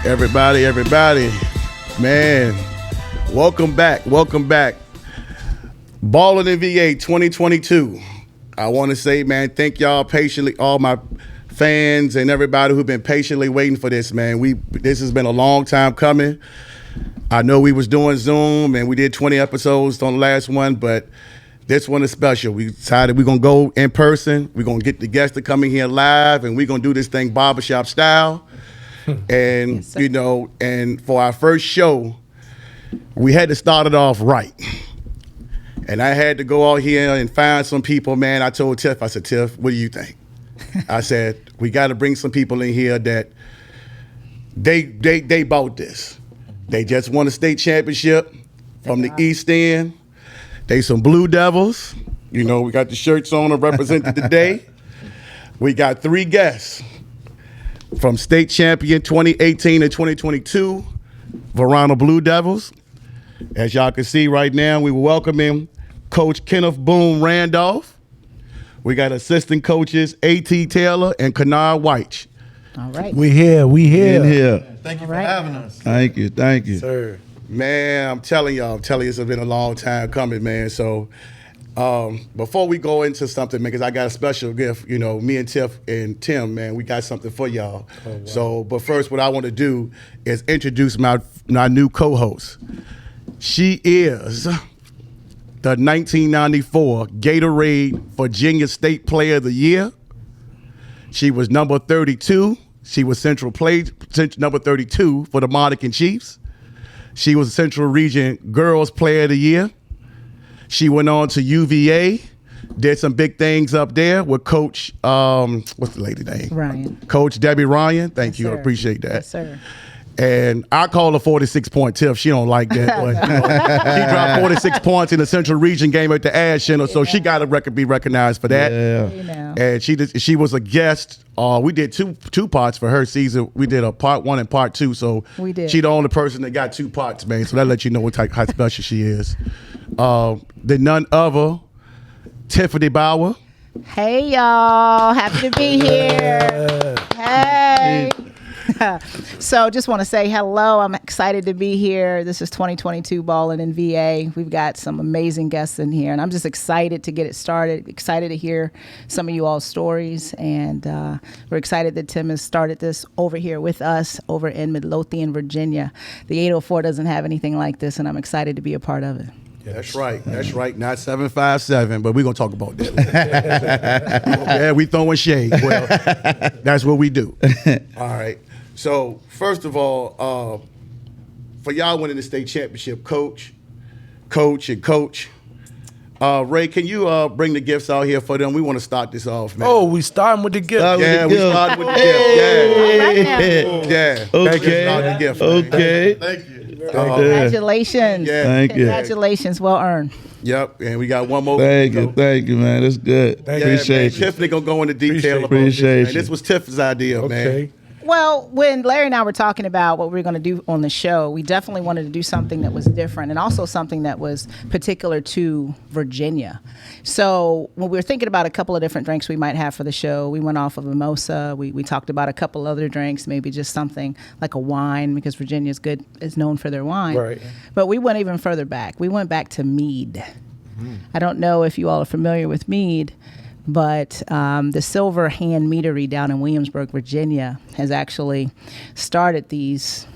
Everybody, man, welcome back. BallinVA 2022. I want to say, man, thank y'all patiently, all my fans and everybody who've been patiently waiting for this, man. This has been a long time coming. I know we was doing Zoom and we did 20 episodes on the last one, but this one is special. We decided we're going to go in person. We're going to get the guests to come in here live, and we're going to do this thing barbershop style. And, yes, you know, and for our first show, we had to start it off right. And I had to go out here and find some people, man. I told Tiff, I said, Tiff, what do you think? I said, we got to bring some people in here that they bought this. They just won a state championship from the East End. They some Blue Devils. You know, we got the shirts on to represent today. We got 3 guests from state champion 2018 and 2022, Varina Blue Devils. As y'all can see right now, we welcoming Coach Kenneth Boom Randolph. We got assistant coaches A.T. Taylor and Kennard Wyche. All right. We here. In here. Thank you for having us. Thank you. Sir. Man, I'm telling y'all, it's been a long time coming, man. So before we go into something, man, because I got a special gift, you know, me and Tiff and Tim, man, we got something for y'all. Oh, wow. So, but first, what I want to do is introduce my new co-host. She is the 1994 Gatorade Virginia State Player of the Year. She was number 32. She was number 32 for the Monacan Chiefs. She was Central Region Girls Player of the Year. She went on to UVA, did some big things up there with Coach, what's the lady name? Ryan. Coach Debbie Ryan. Thank you. Sir. I appreciate that. Yes, sir. And I call her 46-point Tiff. She don't like that. But, you know, she dropped 46 points in the Central Region game at the Ash Center, so she got to be recognized for that. Yeah. And she was a guest. We did two parts for her season. We did a part 1 and part 2. So we did. She the only person that got 2 parts, man. So that lets you know how special she is. The none other, Tiffany Bauer. Hey, y'all. Happy to be here. Hey. So just want to say hello. I'm excited to be here. This is 2022 BallinVA. We've got some amazing guests in here, and I'm just excited to get it started, excited to hear some of you all's stories, and we're excited that Tim has started this over here with us over in Midlothian, Virginia. The 804 doesn't have anything like this, and I'm excited to be a part of it. Yeah, that's right. Not 757, but we're going to talk about that. Yeah, we throwing shade. Well, that's what we do. All right. So, first of all, for y'all winning the state championship, Coach, Ray, can you bring the gifts out here for them? We want to start this off, man. Oh, we starting with the gift. We started with the gift. Yeah. Okay. The gift, okay. Thank you. Congratulations. Yeah. Thank you. Congratulations. Well earned. Yep, and we got one more. Thank you, man. That's good. Appreciate you. Tiffany gonna go into detail about Appreciate this, man. you. This was Tiffany's idea, man. Okay. Well, when Larry and I were talking about what we were going to do on the show, we definitely wanted to do something that was different and also something that was particular to Virginia. So when we were thinking about a couple of different drinks we might have for the show, we went off of mimosa. We talked about a couple other drinks, maybe just something like a wine, because Virginia is known for their wine. Right. But we went even further back. We went back to mead. I don't know if you all are familiar with mead, but the Silver Hand Meadery down in Williamsburg, Virginia, has actually started these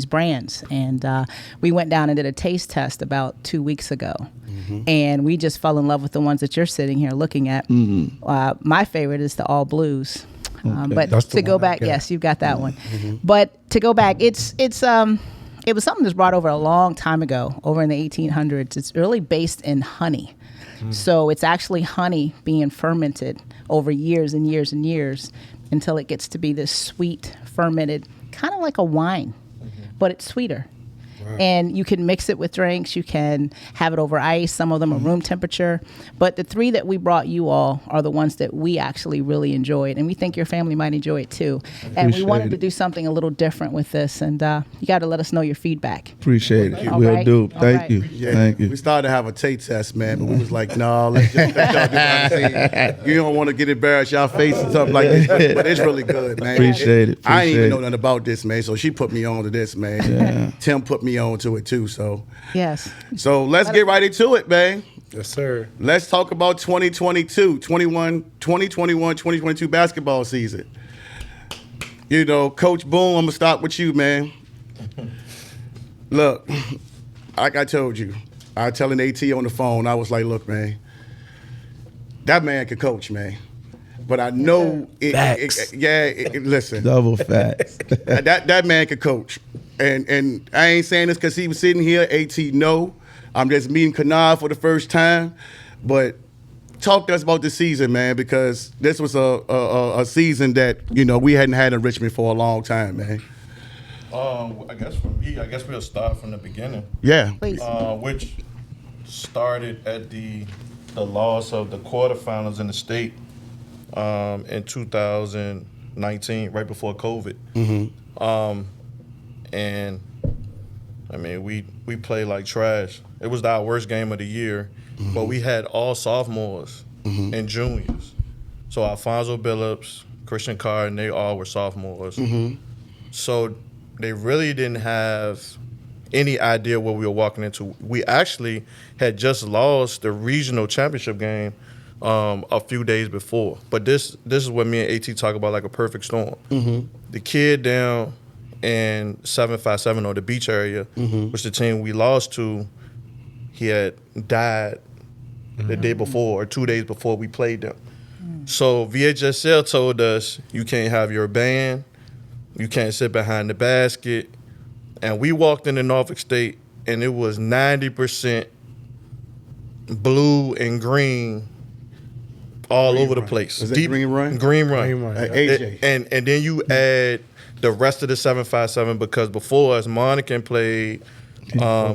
brands. And we went down and did a taste test about 2 weeks ago. Mm-hmm. And we just fell in love with the ones that you're sitting here looking at. Mm-hmm. My favorite is the All Blues. Okay. But That's to go back, yes, you've got that one. Mm-hmm. But to go back, it was something that's brought over a long time ago, over in the 1800s. It's really based in honey. So it's actually honey being fermented over years and years and years until it gets to be this sweet, fermented, kind of like a wine, but it's sweeter. And you can mix it with drinks. You can have it over ice. Some of them are room temperature. But the 3 that we brought you all are the ones that we actually really enjoyed. And we think your family might enjoy it too. And we wanted to do something a little different with this. And you got to let us know your feedback. Appreciate it. All We'll right. do. All Thank right. you. Yeah, Thank you. We started to have a taste test, man, but we was like, no, let's just let y'all do what I see. You don't want to get embarrassed y'all face and something like this, but it's really good, man. Appreciate it. I ain't even Appreciate know it. nothing about this, man, so she put me on to this, man. Yeah. Tim put me on to it too, so Yes. let's get right into it, man. Yes, sir. Let's talk about 2022 basketball season. You know, Coach Boone, I'm going to start with you, man. Look, like I told you, I was telling AT on the phone, I was like, look, man, that man can coach, man. But I know, listen. Double facts. that man can coach. And I ain't saying this because he was sitting here, AT, no. I'm just meeting Kennard for the first time. But talk to us about the season, man, because this was a season that, you know, we hadn't had in Richmond for a long time, man. I guess for me, we'll start from the beginning. Yeah. Please. Which started at the loss of the quarterfinals in the state in 2019, right before COVID. And I mean, we played like trash. It was our worst game of the year, but we had all sophomores and juniors. So Alfonso Billups, Christian Carr, and they all were sophomores. So they really didn't have any idea what we were walking into. We actually had just lost the regional championship game a few days before. But this is what me and AT talk about, like a perfect storm. The kid down in 757 or the beach area, which the team we lost to, he had died the day before or 2 days before we played them. So VHSL told us, you can't have your band, you can't sit behind the basket. And we walked into Norfolk State and it was 90% blue and green all over the place. Was it Green Run? Green Run. Green Run. AJ. And then you add the rest of the 757 because before us, Monacan played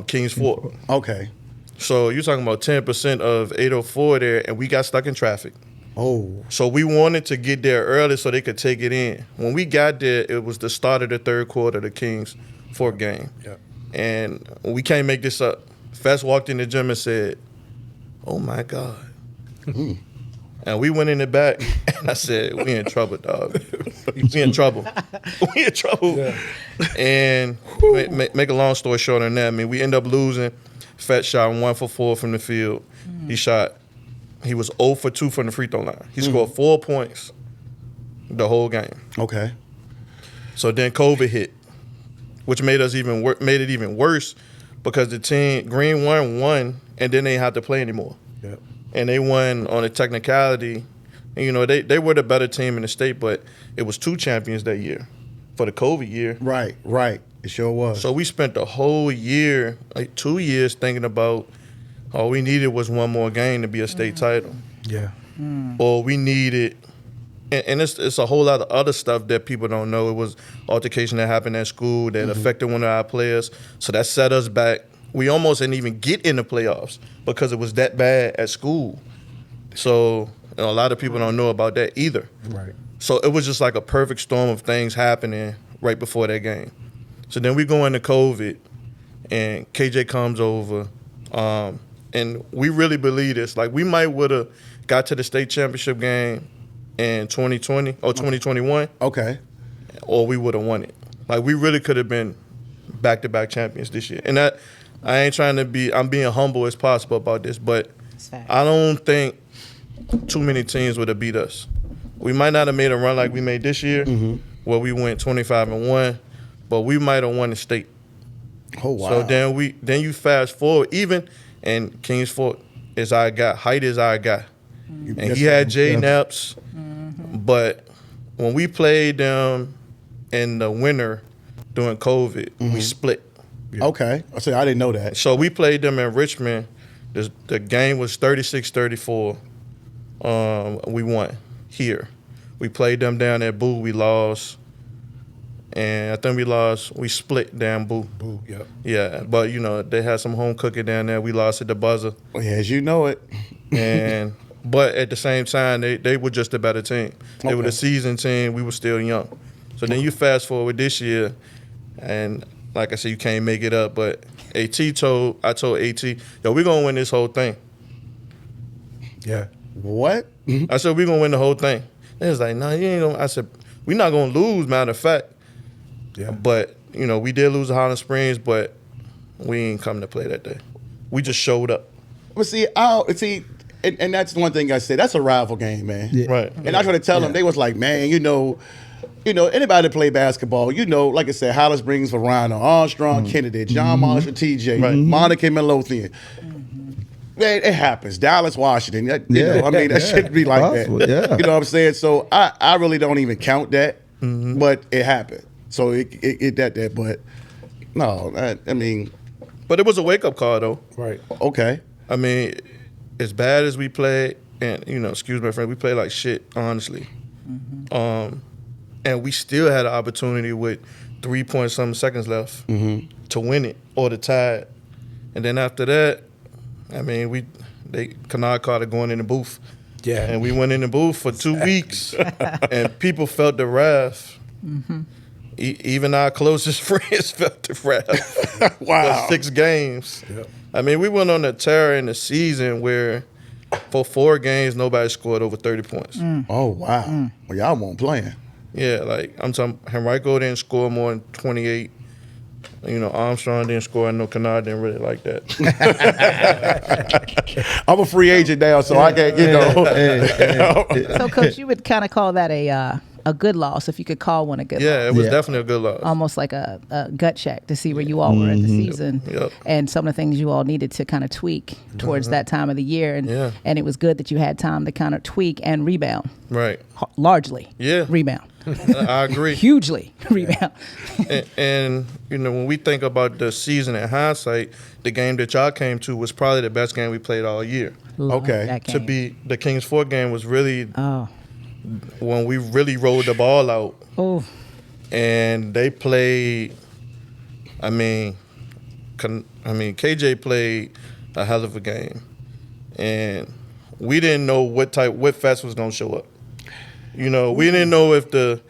Kings Fort. Okay. So you're talking about 10% of 804 there, and we got stuck in traffic. Oh. So we wanted to get there early so they could take it in. When we got there, it was the start of the third quarter of the Kings Fort game. Yep. And we can't make this up. Fest walked in the gym and said, "Oh my God." And we went in the back, and I said, "We in trouble, dog. We in trouble. We in trouble." Yeah. And make a long story short on that, I mean, we end up losing. Fett shot 1 for 4 from the field. He was 0 for 2 from the free throw line. He scored 4 points the whole game. Okay. So then COVID hit, which made it even worse because the team Green won, and then they had to play anymore. Yep. And they won on a technicality. And, you know, they were the better team in the state, but it was 2 champions that year for the COVID year. Right. It sure was. So we spent the whole year, like 2 years, thinking about all we needed was one more game to be a state title. Yeah. Or we needed, and it's a whole lot of other stuff that people don't know. It was altercation that happened at school that affected one of our players. So that set us back. We almost didn't even get in the playoffs because it was that bad at school. So a lot of people don't know about that either. Right. So it was just like a perfect storm of things happening right before that game. So then we go into COVID, and KJ comes over, and we really believe this. Like, we might would have got to the state championship game in 2020 or 2021, Okay. or we would have won it. Like, we really could have been back-to-back champions this year. And that, I ain't trying to be, I'm being humble as possible about this, but I don't think too many teams would have beat us. We might not have made a run like we made this year, where we went 25-1, but we might have won the state. Oh, wow. So then you fast forward, even, and Kings Fort is our guy, Height is our guy. And he had J Naps, but when we played them in the winter during COVID, we split. Okay. I say I didn't know that. So we played them in Richmond. The game was 36-34. We won here. We played them down at Boo. We lost. And I think we split down Boo. Yep. Yeah, but they had some home cooking down there. We lost at the buzzer. Well, as you know it. But at the same time, they were just a better team. They were Okay. the seasoned team. We were still young. So then you fast forward this year, and like I said, you can't make it up. But I told AT, yo, we're gonna win this whole thing. Yeah. What? I said, we're gonna win the whole thing. They was like, no, you ain't gonna. I said, we're not gonna lose, matter of fact. Yeah. But, we did lose to Highland Springs, but we ain't come to play that day. We just showed up. But see, and that's one thing I said. That's a rival game, man. Yeah. Right. And I tried to tell them, they was like, man, anybody that play basketball, like I said, Highland Springs, Varina, Armstrong, Kennedy, John Marshall, TJ, Monica Midlothian. Man, it happens. Dallas, Washington. That shouldn't be like Possible, that. yeah. You know what I'm saying? So I really don't even count that, but it happened. So it that, but no, But it was a wake-up call, though. Right. okay. I mean, as bad as we played, and, excuse my friend, we played like shit, honestly. And we still had an opportunity with 3-point-something seconds left to win it or to tie it. And then after that, Kennard caught it going in the booth. Yeah. And we went in the booth for 2 weeks, and people felt the wrath. Even our closest friends felt the wrath. Wow. For 6 games. Yep. We went on a tear in the season where for 4 games, nobody scored over 30 points. Oh, wow. Well, y'all weren't playing. Yeah, like I'm talking, Henrico didn't score more than 28. Armstrong didn't score. I know Kennard didn't really like that. I'm a free agent now, so I can't, So, Coach, you would kind of call that a good loss, if you could call one a good loss. Yeah, it was definitely a good loss. Almost like a gut check to see where you all were in the season and some of the things you all needed to kind of tweak towards that time of the year. And it was good that you had time to kind of tweak and rebound. Right. Largely. Yeah. Rebound. I agree. Hugely rebound. And when we think about the season in hindsight, the game that y'all came to was probably the best game we played all year. Okay. That To game. be the Kings Fort game was really Oh. when we really rolled the ball out. Oh. And they played. KJ played a hell of a game, and we didn't know what Fats was gonna show up. We didn't know if the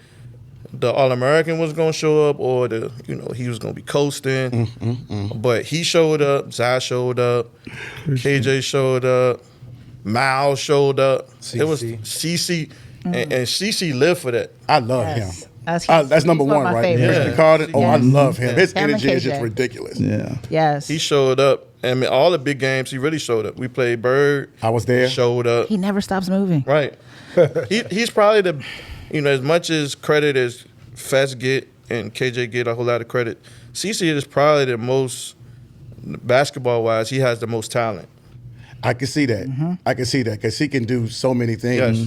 All-American was gonna show up or he was gonna be coasting. But he showed up. Zai showed up. KJ showed up. Miles showed up. It was CC, and CC lived for that. I love him. That's number He's one, of my right? favorites. Christian Carter. Oh, I love him. His Him and energy is KJ. just ridiculous. Yeah. Yes. He showed up. All the big games, he really showed up. We played Bird. I was there. Showed up. He never stops moving. Right. He's probably as much as credit as Fats get and KJ get a whole lot of credit, CC is probably the most, basketball-wise, he has the most talent. I can see that. I can see that because he can do so many things. Yes.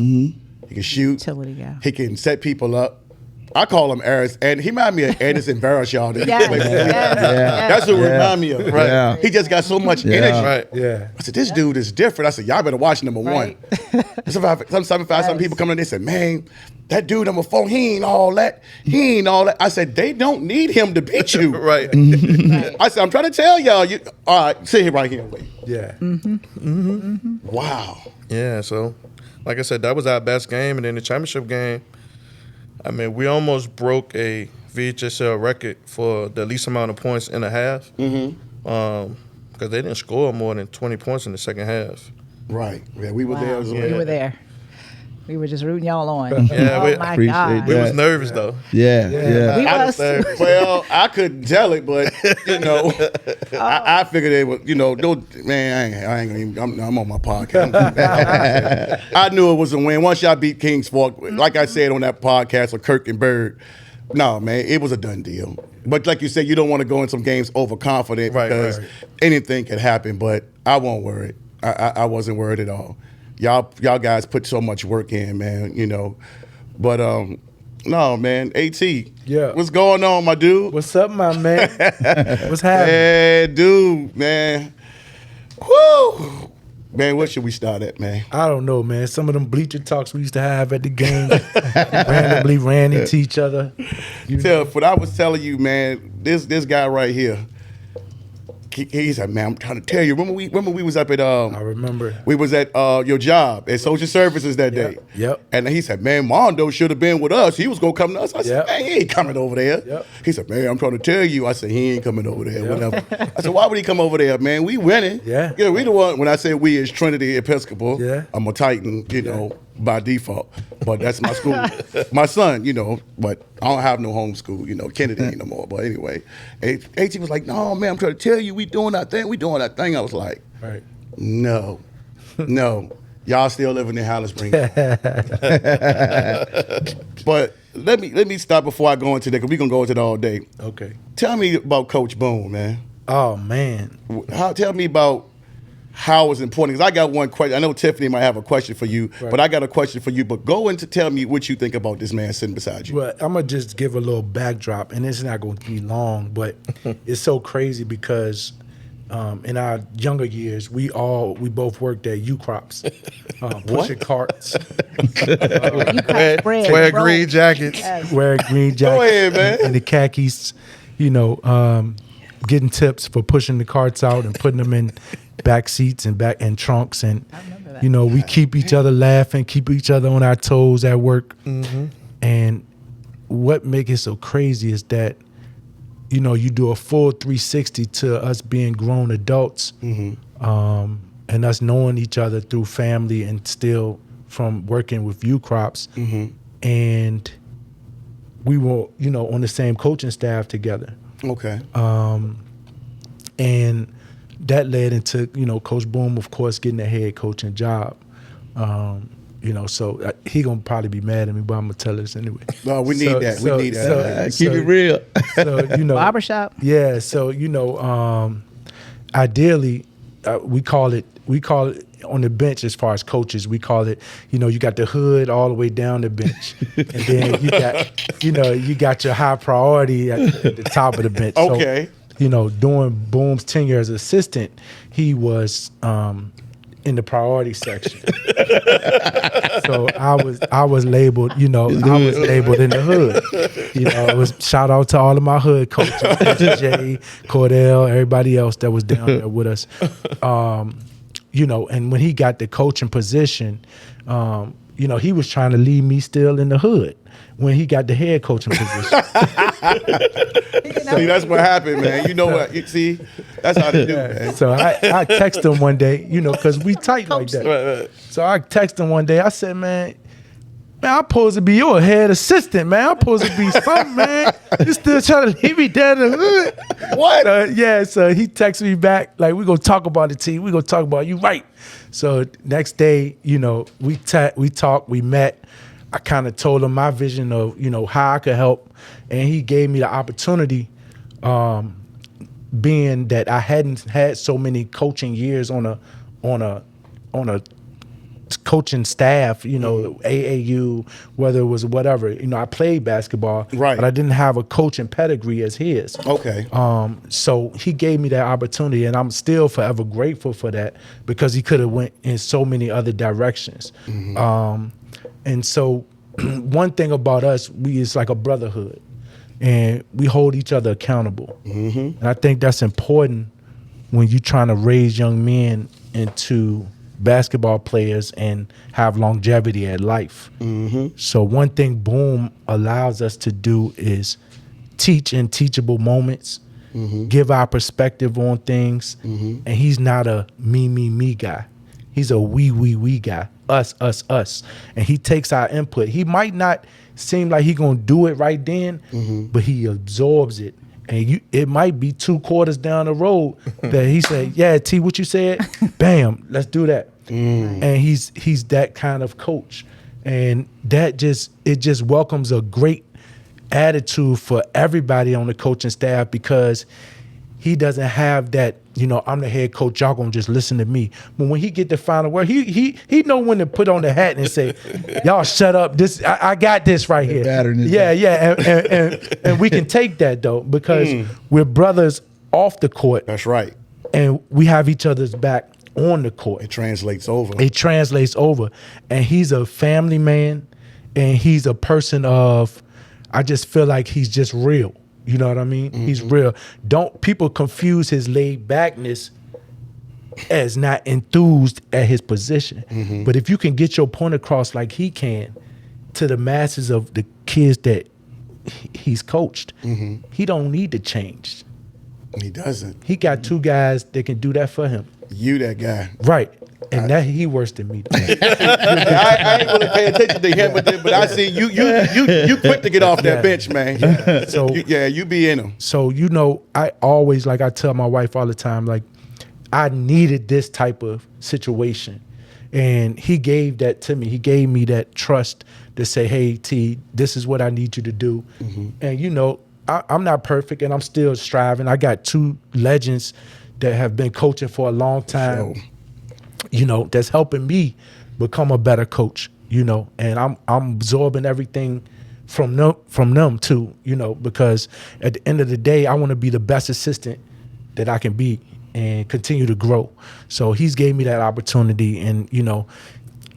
He can shoot. Utility guy. He can set people up. I call him Aris, and he remind me of Anderson Barrett, y'all. Yes. Yes. That's what remind me of. Right. Yeah. He just got so much energy. Right. Yeah. I said, this dude is different. I said, y'all better watch number Right. one. Some people come in, they said, man, that dude number 4, he ain't all that. He ain't all that. I said, they don't need him to beat you. Right. I said, I'm trying to tell y'all. All right, sit here right here and wait. Yeah. Wow. Yeah, so, like I said, that was our best game. And then the championship game, we almost broke a VHSL record for the least amount of points in a half. Because they didn't score more than 20 points in the second half. Right. Yeah, we were there as well. We were there. We were just rooting y'all on. Yeah, oh we my appreciate God. We Yeah. was nervous, though. Yeah. We I was. well, I couldn't tell it, but I figured it was. Man, I ain't gonna even. I'm on my podcast. I knew it was a win. Once y'all beat Kings Fork, like I said on that podcast with Kirk and Bird, no man, it was a done deal. But like you said, you don't want to go in some games overconfident because anything could happen. But I won't worry. I wasn't worried at all. Y'all guys put so much work in, man. But no, man. AT. Yeah. What's going on, my dude? What's up, my man? What's happening? Hey, dude, man. Woo! Man, what should we start at, man? I don't know, man. Some of them bleacher talks we used to have at the game randomly ran into each other. What I was telling you, man, this guy right here, he said, man, I'm trying to tell you. Remember we was up at I remember. we was at your job at social services that day. Yep. And he said, man, Mondo should have been with us. He was gonna come to us. I said, Yep. man, he ain't coming over there. Yep. He said, man, I'm trying to tell you. I said, he ain't coming over there. Whatever. I said, why would he come over there, man? We winning. Yeah. We the one. When I say we, is Trinity Episcopal. Yeah. I'm a Titan, by default. But that's my school. My son, but I don't have no homeschool, Kennedy ain't no more. But anyway, AT was like, no, man, I'm trying to tell you, we doing our thing. I was like, Right. no. Y'all still living in Highland Springs. But let me stop before I go into that, because we're going to go into it all day. Okay. Tell me about Coach Boone, man. Oh, man. Tell me about how it's important, because I got one question. I know Tiffany might have a question for you, Right. but I got a question for you. But go into tell me what you think about this man sitting beside you. Well, I'm going to just give a little backdrop, and it's not going to be long, but it's so crazy because in our younger years, we both worked at U-Crops, pushing carts, Wear green jackets. wearing green jackets, Go ahead, man. and the khakis, getting tips for pushing the carts out and putting them in back seats and trunks, and we keep each other laughing, keep each other on our toes at work. Mm-hmm. And what makes it so crazy is that you do a full 360 to us being grown adults, and us knowing each other through family and still from working with U-Crops, and we were on the same coaching staff together. Okay. And that led into, Coach Boone, of course, getting a head coaching job. So he gonna probably be mad at me, but I'm gonna tell this anyway. No, we need that. We need that. Keep it real. So Barbershop. Yeah. So ideally, we call it on the bench as far as coaches. We call it, you got the hood all the way down the bench, and then you got your high priority at the top of the bench. Okay. So, during Boom's tenure as assistant, he was in the priority section. So I was labeled, I was labeled in the hood. It was shout out to all of my hood coaches, Jay, Cordell, everybody else that was down there with us. And when he got the coaching position, he was trying to leave me still in the hood when he got the head coaching position. See, that's what happened, man. You know what? See, that's how they do, man. So I text him one day, because we tight like that. Right. So I text him one day. I said, man, I'm supposed to be your head assistant, man. I'm supposed to be something, man. You still trying to leave me down in the hood? What? So he texted me back, like, we're going to talk about the team. We're going to talk about you, right? So next day, we talked, we met. I kind of told him my vision of, how I could help. And he gave me the opportunity, being that I hadn't had so many coaching years on a coaching staff, AAU, whether it was whatever. I played basketball, right, but I didn't have a coaching pedigree as his. Okay. So he gave me that opportunity, and I'm still forever grateful for that, because he could have went in so many other directions. And so one thing about us, it's like a brotherhood, and we hold each other accountable. And I think that's important when you're trying to raise young men into basketball players and have longevity at life. So one thing Boom allows us to do is teach in teachable moments, give our perspective on things, and he's not a me guy. He's a we guy. Us. And he takes our input. He might not seem like he gonna do it right then, but he absorbs it. And it might be 2 quarters down the road that he said, yeah, T, what you said? Bam, let's do that. And he's that kind of coach. And it just welcomes a great attitude for everybody on the coaching staff, because he doesn't have that, I'm the head coach, y'all gonna just listen to me. But when he get the final word, he know when to put on the hat and say, y'all shut up. This I got this right here. And we can take that though, because we're brothers off the court. That's right. And we have each other's back on the court. It translates over. It translates over. And he's a family man, and he's a person of, I just feel like he's just real. You know what I mean? He's real. Don't people confuse his laid backness as not enthused at his position. But if you can get your point across like he can to the masses of the kids that he's coached, he don't need to change. He doesn't. He got two guys that can do that for him. You that guy. Right. And that he worse than me. I ain't really pay attention to him, but I see you quick to get off that bench, man. So you be in him. So, you know, I always, like I tell my wife all the time, like, I needed this type of situation. And he gave that to me. He gave me that trust to say, hey, T, this is what I need you to do. And, you know, I'm not perfect and I'm still striving. I got two legends that have been coaching for a long time, you know, that's helping me become a better coach, you know, and I'm absorbing everything from them too, you know, because at the end of the day, I want to be the best assistant that I can be and continue to grow. So he's gave me that opportunity, and, you know,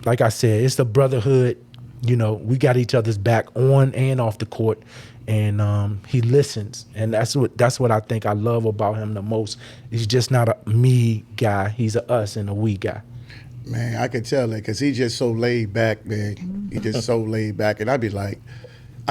like I said, it's the brotherhood. You know, we got each other's back on and off the court, and he listens, and that's what I think I love about him the most. He's just not a me guy; he's a us and a we guy. Man, I can tell that because he's just so laid back, man. He just so laid back, and I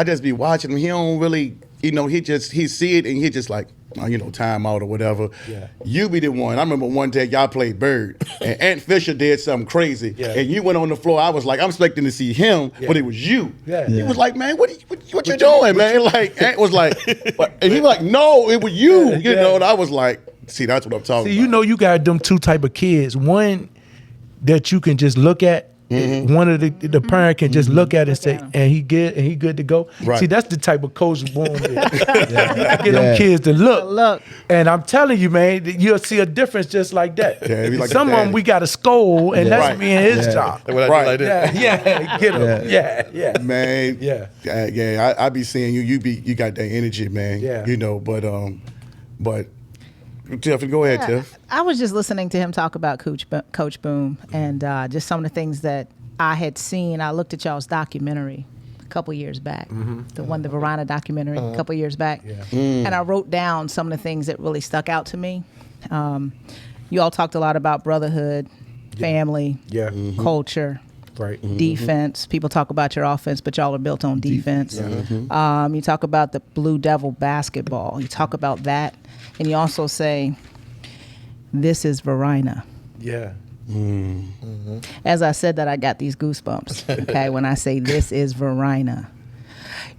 just be watching him. He don't really, you know, he see it and he just like, you know, time out or whatever. Yeah. You be the one. I remember one day y'all played Bird, and Ant Fisher did something crazy, and you went on the floor. I was like, I'm expecting to see him, but it was you. Yeah. He was like, man, what you doing, man? Like, Ant was like, and he was like, no, it was you. You know, and I was like, see, that's what I'm talking about. You know, you got them two type of kids. One that you can just look at. One of the parent can just look at it and say, and he good to go. Right. See, that's the type of coach Boom is. Get them kids to look. And I'm telling you, man, you'll see a difference just like that. Yeah, be like some of them we got to scold, and that's me and his job. Right. Get him. Yeah. Man, Yeah. I be seeing you got that energy, man. Yeah. You know, but Tiff, go ahead, Tiff. I was just listening to him talk about Coach Boom and just some of the things that I had seen. I looked at y'all's documentary a couple years back, the Varina documentary a couple years back, and I wrote down some of the things that really stuck out to me. You all talked a lot about brotherhood, family, culture. Right. Defense. People talk about your offense, but y'all are built on defense. You talk about the Blue Devil basketball. You talk about that. And you also say, this is Varina. Yeah. As I said that, I got these goosebumps, okay, when I say this is Varina.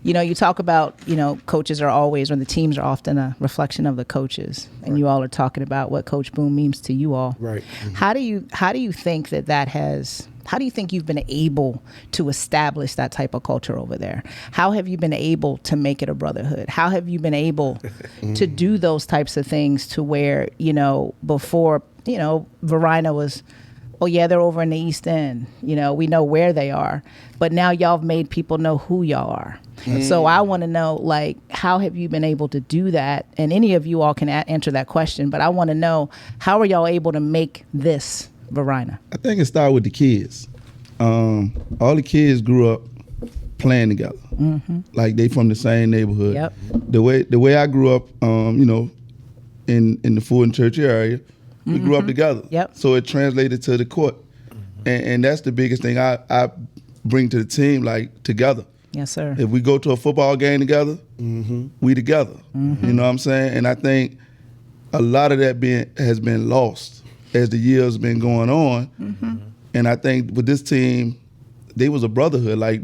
You know, you talk about, you know, coaches are always, or the teams are often a reflection of the coaches. And you all are talking about what Coach Boom means to you all. Right. How do you think how do you think you've been able to establish that type of culture over there? How have you been able to make it a brotherhood? How have you been able to do those types of things to where, you know, before, you know, Varina was, oh yeah, they're over in the East End. You know, we know where they are. But now y'all have made people know who y'all are. So I want to know, like, how have you been able to do that? And any of you all can answer that question. But I want to know, how are y'all able to make this Varina? I think it started with the kids. All the kids grew up playing together. Like they from the same neighborhood. Yep. The way I grew up, you know, in the Fulton Church area, we grew up together. Yep. So it translated to the court, and that's the biggest thing I bring to the team, like together. Yes, sir. If we go to a football game together, we together. You know what I'm saying? And I think a lot of that has been lost as the years been going on. And I think with this team, they was a brotherhood. Like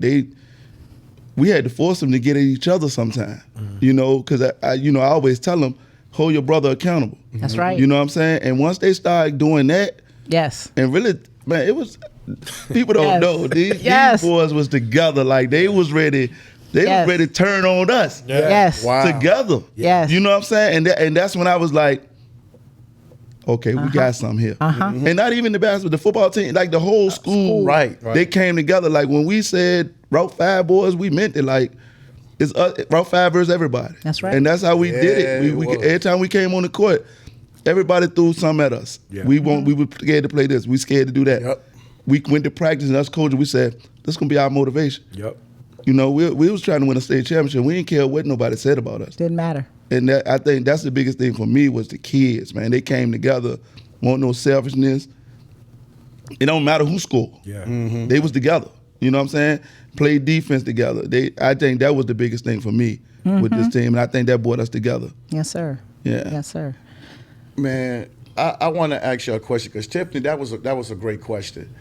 we had to force them to get at each other sometime. You know, because I always tell them, hold your brother accountable. That's right. You know what I'm saying? And once they started doing that, Yes. and really, man, it was, people don't know. These boys was together. Like they was ready. They was ready to turn on us. Yes. Wow. Together. Yes. You know what I'm saying? And that's when I was like, okay, we got something here. And not even the basketball, the football team, like the whole school. Right. They came together. Like when we said Route 5 boys, we meant it. Like it's Route 5 versus everybody. That's right. And that's how we did it. Yeah, We every time we came on the court, Everybody threw something at us. Yeah. We were scared to play this. We scared to do that. Yep. We went to practice, and us coaches, we said, this going to be our motivation. Yep. You know, we was trying to win a state championship. We didn't care what nobody said about us. Didn't matter. And I think that's the biggest thing for me was the kids, man. They came together, want no selfishness. It don't matter who scored. Yeah. They was together. You know what I'm saying? Played defense together. I think that was the biggest thing for me with this team, and I think that brought us together. Yes, sir. Yeah. Yes, sir. Man, I want to ask you a question because Tiffany, that was a great question.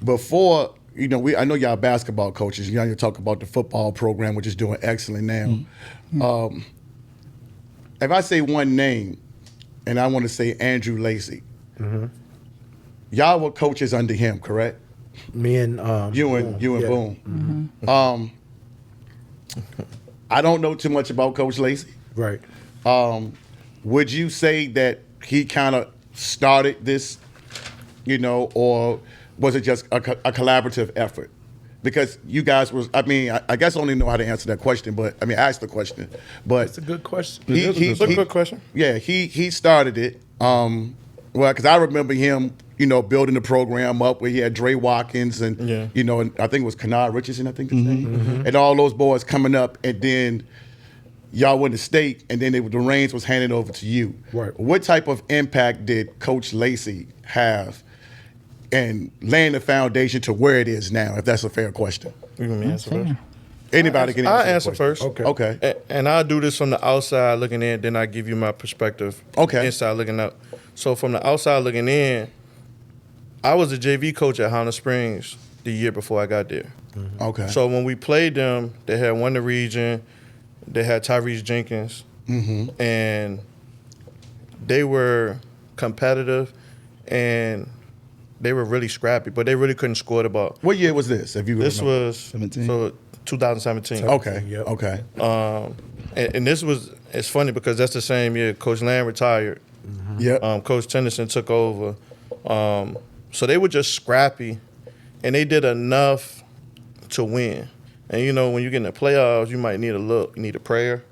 Before, you know, I know y'all basketball coaches. Y'all talk about the football program, which is doing excellent now. If I say one name, and I want to say Andrew Lacy, y'all were coaches under him, correct? Me and You and Boone. I don't know too much about Coach Lacy. Right. Would you say that he kind of started this, you know, or was it just a collaborative effort? Because you guys was, I mean, I guess I only know how to answer that question, but I mean, ask the question. But It's a good question. It's a good question. Yeah, he started it. Well, because I remember him, you know, building the program up where he had Dre Watkins and, you know, and I think it was Kennard Wyche, I think his name, and all those boys coming up, and then y'all went to state, and then the reins was handed over to you. Right. What type of impact did Coach Lacy have in laying the foundation to where it is now, if that's a fair question? You want me to answer first? Anybody can I'll answer answer the question. first. Okay. And I'll do this from the outside looking in, then I give you my perspective. Okay. Inside looking out. So from the outside looking in, I was a JV coach at Highland Springs the year before I got there. Okay. So when we played them, they had won the region. They had Tyrese Jenkins, and they were competitive, and they were really scrappy, but they really couldn't score the ball. What year was this? If you This remember? was 17. so 2017. Okay. Yep. Okay. And this was, it's funny because that's the same year Coach Lamb retired. Yep. Coach Tennyson took over. So they were just scrappy, and they did enough to win. And, you know, when you get in the playoffs, you might need a look. You need a prayer.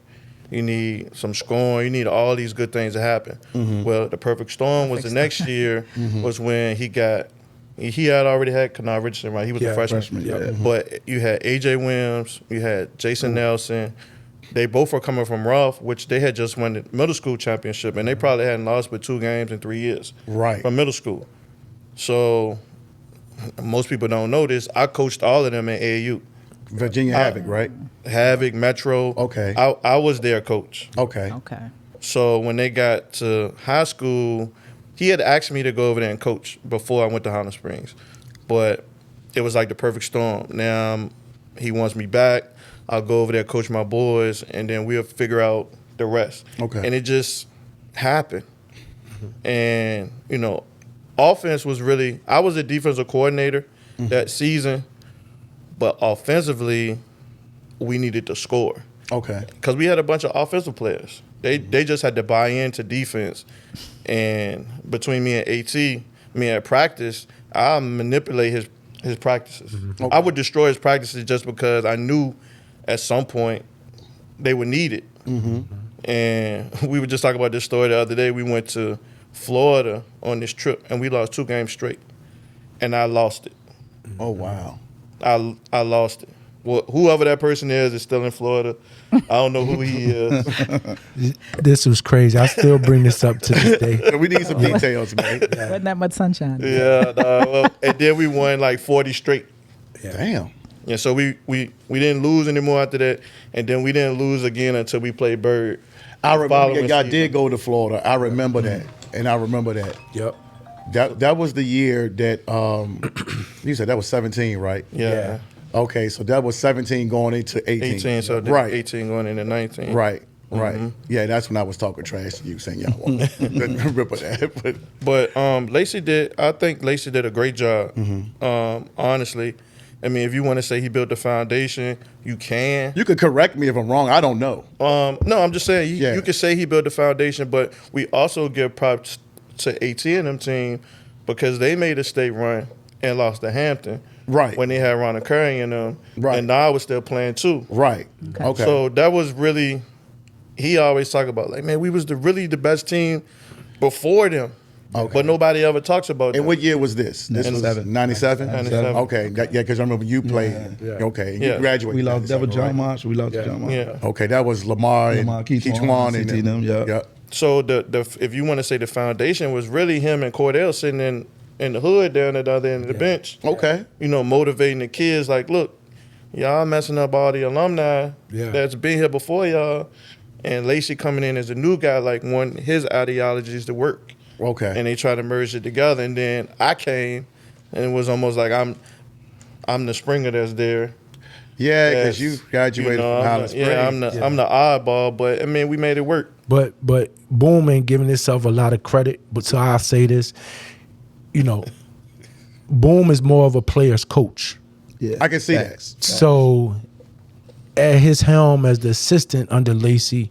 You need some scoring. You need all these good things to happen. Well, the perfect storm was the next year was when he had already had Kennard Wyche, right? He was a freshman. yeah. But you had A.J. Williams. You had Jason Nelson. They both were coming from Randolph, which they had just won the middle school championship, and they probably hadn't lost but 2 games in 3 years. Right. From middle school. So most people don't know this. I coached all of them in AAU. Virginia Havoc, right? Havoc, Metro. Okay. I was their coach. Okay. Okay. So when they got to high school, he had asked me to go over there and coach before I went to Highland Springs. But it was like the perfect storm. Now he wants me back. I'll go over there, coach my boys, and then we'll figure out the rest. Okay. And it just happened. And, you know, offense was really, I was a defensive coordinator that season, but offensively, we needed to score. Okay. Because we had a bunch of offensive players. They just had to buy into defense. And between me and AT, at practice, I manipulate his practices. Okay. I would destroy his practices just because I knew at some point they would need it. And we were just talking about this story the other day. We went to Florida on this trip, and we lost 2 games straight. And I lost it. Oh, wow. I lost it. Well, whoever that person is still in Florida. I don't know who he is. This was crazy. I still bring this up to this day. We need some details, man. Wasn't that much sunshine? Yeah, and then we won like 40 straight. Damn. Yeah, so we didn't lose anymore after that, and then we didn't lose again until we played Bird. I remember Following y'all season. did go to Florida. I remember that. And I remember that. Yep. That was the year that you said that was 17, right? Yeah. Okay, so that was 17 going into 18. 18, so then right. 18 going into 19. Right. Right. Yeah, that's when I was talking trash to you, saying y'all won't remember that. But I think Lacy did a great job. Honestly, I mean, if you want to say he built the foundation, you can. You could correct me if I'm wrong. I don't know. No, I'm just saying Yeah. you could say he built the foundation, but we also give props to AT and them team because they made a state run and lost to Hampton. Right. When they had Ron Curry in them. Right. And I was still playing too. Right. Okay. So that was really, he always talk about like, man, we was really the best team before them. Okay. But nobody ever talks about And that. what year was this? This was 97? 97. Okay, yeah, because I remember you played. Yeah. Okay, Yeah. you graduated. We lost that was 97, John right? Marsh. We lost to John Marsh. Yeah. Okay, that was Lamar and Lamar, Keith Keith Wan Wan, and CT them, yeah. So the if you want to say the foundation was really him and Cordell sitting in the hood down at the other end of the bench. Okay. You know, motivating the kids like, look, y'all messing up all the alumni that's been here before y'all. And Lacy coming in as a new guy, like one his ideologies to work. Okay. And they try to merge it together. And then I came and it was almost like I'm the Springer that's there. Yeah, because Yes. you graduated from Highland Springs. I'm the oddball, but I mean we made it work. But Boom ain't giving itself a lot of credit. But so I'll say this, you know, Boom is more of a player's coach. Yeah, I can see facts. So at his helm as the assistant under Lacy,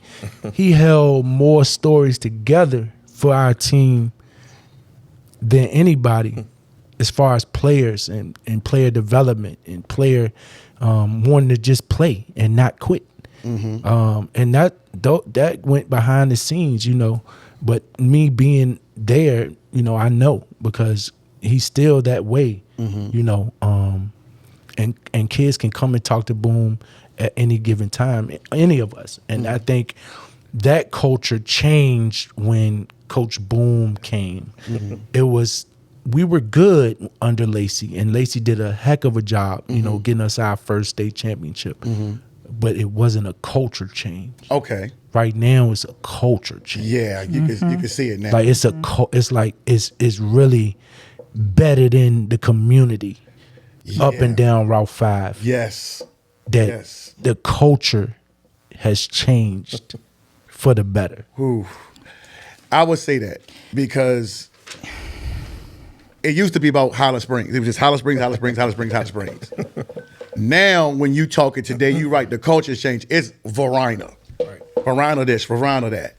he held more stories together for our team than anybody as far as players and player development and player wanting to just play and not quit. And that went behind the scenes, you know. But me being there, you know, I know because he's still that way, you know. And kids can come and talk to Boom at any given time, any of us. And I think that culture changed when Coach Boom came. We were good under Lacy, and Lacy did a heck of a job, you know, getting us our first state championship. But it wasn't a culture change. Okay. Right now, it's a culture change. Yeah, you can see it now. Like it's it's really bedded in the community, up and down Route 5. Yes. That Yes. the culture has changed for the better. Ooh. I would say that because it used to be about Highland Springs. It was just Highland Springs, Highland Springs, Highland Springs, Highland Springs. Now, when you talk it today, you're right, the culture's changed. It's Varina. Right. Varina this, Varina that.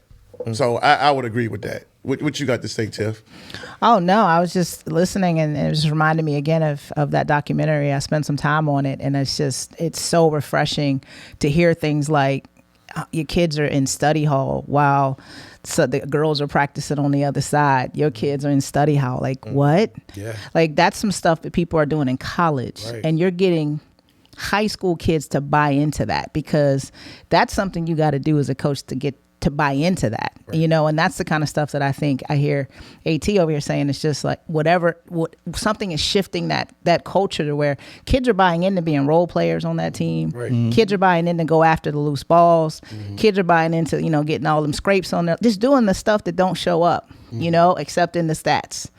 So I would agree with that. What you got to say, Tiff? Oh no, I was just listening, and it just reminded me again of that documentary. I spent some time on it, and it's so refreshing to hear things like your kids are in study hall while the girls are practicing on the other side. Your kids are in study hall. Like what? Yeah. Like that's some stuff that people are doing in college, Right. and you're getting high school kids to buy into that, because that's something you got to do as a coach to get to buy into that, you know. And that's the kind of stuff that I think I hear AT over here saying. It's just like something is shifting that culture to where kids are buying into being role players on that team. Right. Kids are buying in to go after the loose balls. Kids are buying into, you know, getting all them scrapes on there, just doing the stuff that don't show up, you know, except in the stats.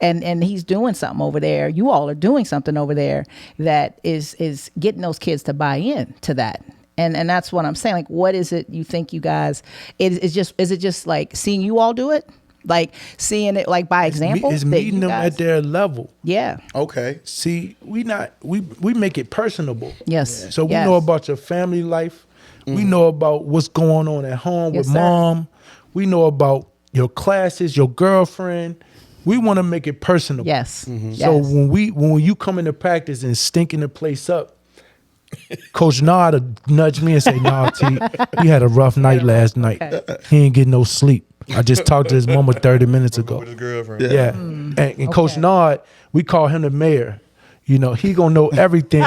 And he's doing something over there. You all are doing something over there that is getting those kids to buy in to that. And that's what I'm saying. Like, what is it you think you guys? Is it just like seeing you all do it, like seeing it like by example? It's that meeting you them guys- at their level. Yeah. Okay. See, we make it personable. Yes. So we Yes. know about your family life. We know about what's going on at home Yes, with sir. mom. We know about your classes, your girlfriend. We want to make it personable. Yes. So Yes. when you come into practice and stinking the place up, Coach Nard will nudge me and say, "Nah, T, he had a rough night last night. He ain't getting no sleep. I just talked to his mama 30 minutes ago." With his girlfriend. Yeah. And Coach Nard, we call him the mayor. You know, he gonna know everything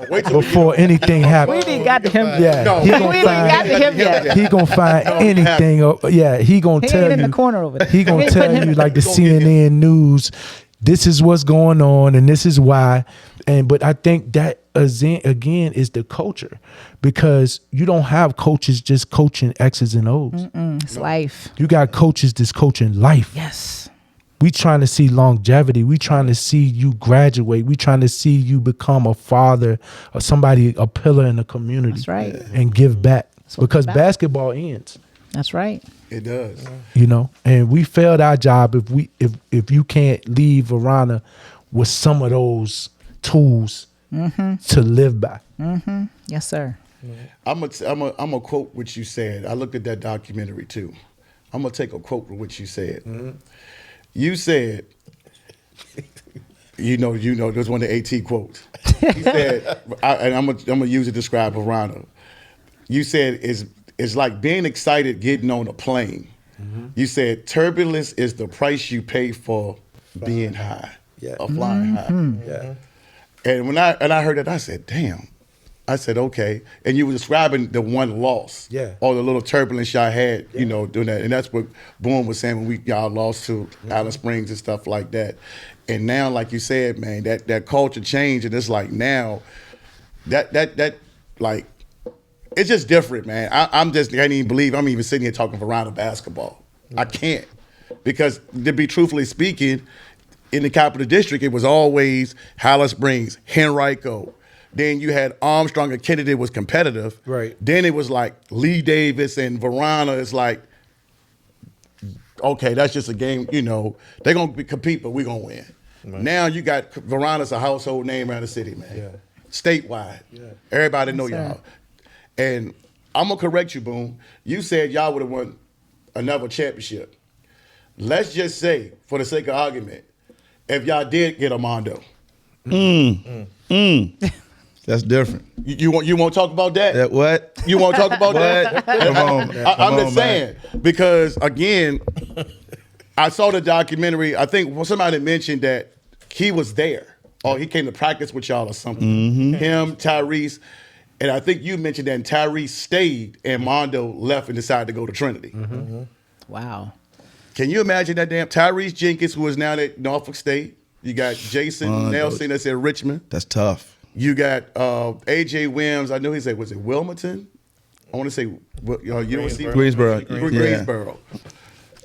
before anything We happens. didn't got to him. Yeah, No, he We gonna didn't got to find him yet. he gonna find anything. Yeah, he gonna He tell ain't in you. the corner over there. He gonna We ain't tell putting him- you like the CNN news. This is what's going on, and this is why. But I think that again is the culture, because you don't have coaches just coaching X's and O's. It's life. You got coaches that's coaching life. Yes. We trying to see longevity. We trying to see you graduate. We trying to see you become a father or somebody, a pillar in the community. That's right. And give back, what because it's about. basketball ends. That's right. It does. You know, and we failed our job if you can't leave Varina with some of those tools to live by. Yes, sir. I'm gonna quote what you said. I looked at that documentary too. I'm gonna take a quote from what you said. You said, you know, there's one of the AT quotes. He said, and I'm gonna use it to describe Varina. You said it's like being excited getting on a plane, You said turbulence is the price you pay for being high, or flying high. Yeah. And when I heard that, I said, damn. I said, okay. And you were describing the one loss. Yeah. Or the little turbulence y'all had, doing that. And that's what Boone was saying when y'all lost to Highland Springs and stuff like that. And now, like you said, man, that culture changed, and it's like now that like it's just different, man. I can't even believe I'm even sitting here talking Varina Basketball. I can't. Because to be truthfully speaking, in the Capital District, it was always Highland Springs, Henrico. Then you had Armstrong and Kennedy was competitive. Right. Then it was like Lee Davis and Varina. It's like, okay, that's just a game, they're going to compete, but we're going to win. Right. Now you got Varina's a household name around the city, man. Yeah. Statewide. Yeah. Everybody know y'all. And I'm going to correct you, Boone. You said y'all would have won another championship. Let's just say, for the sake of argument, if y'all did get Armando. That's different. You want to talk about that? That what? You want to talk about that? Come on. I'm just saying, because again, I saw the documentary. I think somebody mentioned that he was there, or he came to practice with y'all or something. Him, Tyrese, and I think you mentioned that Tyrese stayed and Mondo left and decided to go to Trinity. Wow. Can you imagine that damn Tyrese Jenkins, who is now at Norfolk State? You got Jason Nelson that's at Richmond. That's tough. You got AJ Williams. I know he said, was it Wilmington? I want to say UNC Greensboro. Greensboro.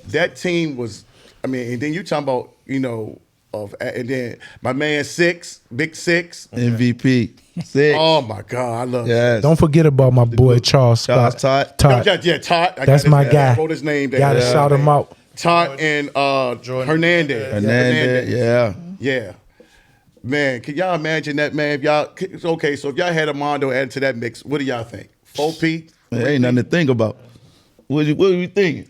That team was, and then you talking about, and then my man Big Six. MVP. Six. Oh my God, I love Yes. Don't forget about my boy Charles Scott. Todd. Todd. Yeah, Todd. That's my guy. I wrote his name down. Gotta shout him out. Todd and Hernandez. Yeah. Man, can y'all imagine that, man? If y'all had Armando added to that mix, what do y'all think? 4P? There ain't nothing to think about. What are you thinking?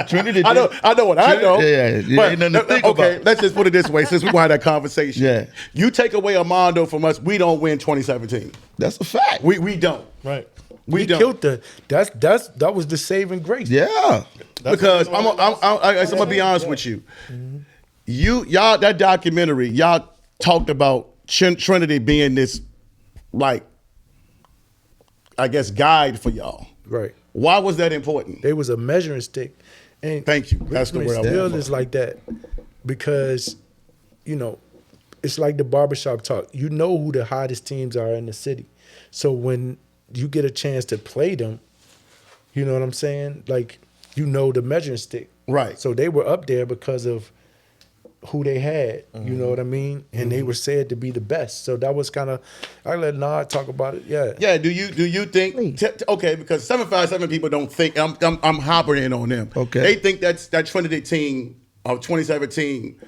Trinity. I know what I know. Yeah. But, ain't nothing to think about. Okay, let's just put it this way, since we gonna have that conversation. Yeah. You take away Armando from us, we don't win 2017. That's a fact. We don't. Right. We He don't. killed that was the saving grace. Yeah. Because I'm gonna be honest with you. Y'all that documentary, y'all talked about Trinity being this, like, I guess, guide for y'all. Right. Why was that important? They was a measuring stick. And Thank you. That's the word I still want. is like that because, it's like the barbershop talk. You know who the hottest teams are in the city. So when you get a chance to play them, you know what I'm saying? Like, the measuring stick. Right. So they were up there because of who they had, you know what I mean? And they were said to be the best. So that was kind of, I let Nard talk about it. Yeah. Yeah. Do you think? Okay, because 757 people don't think. I'm hopping in on them. Okay. They think that Trinity team of 2017.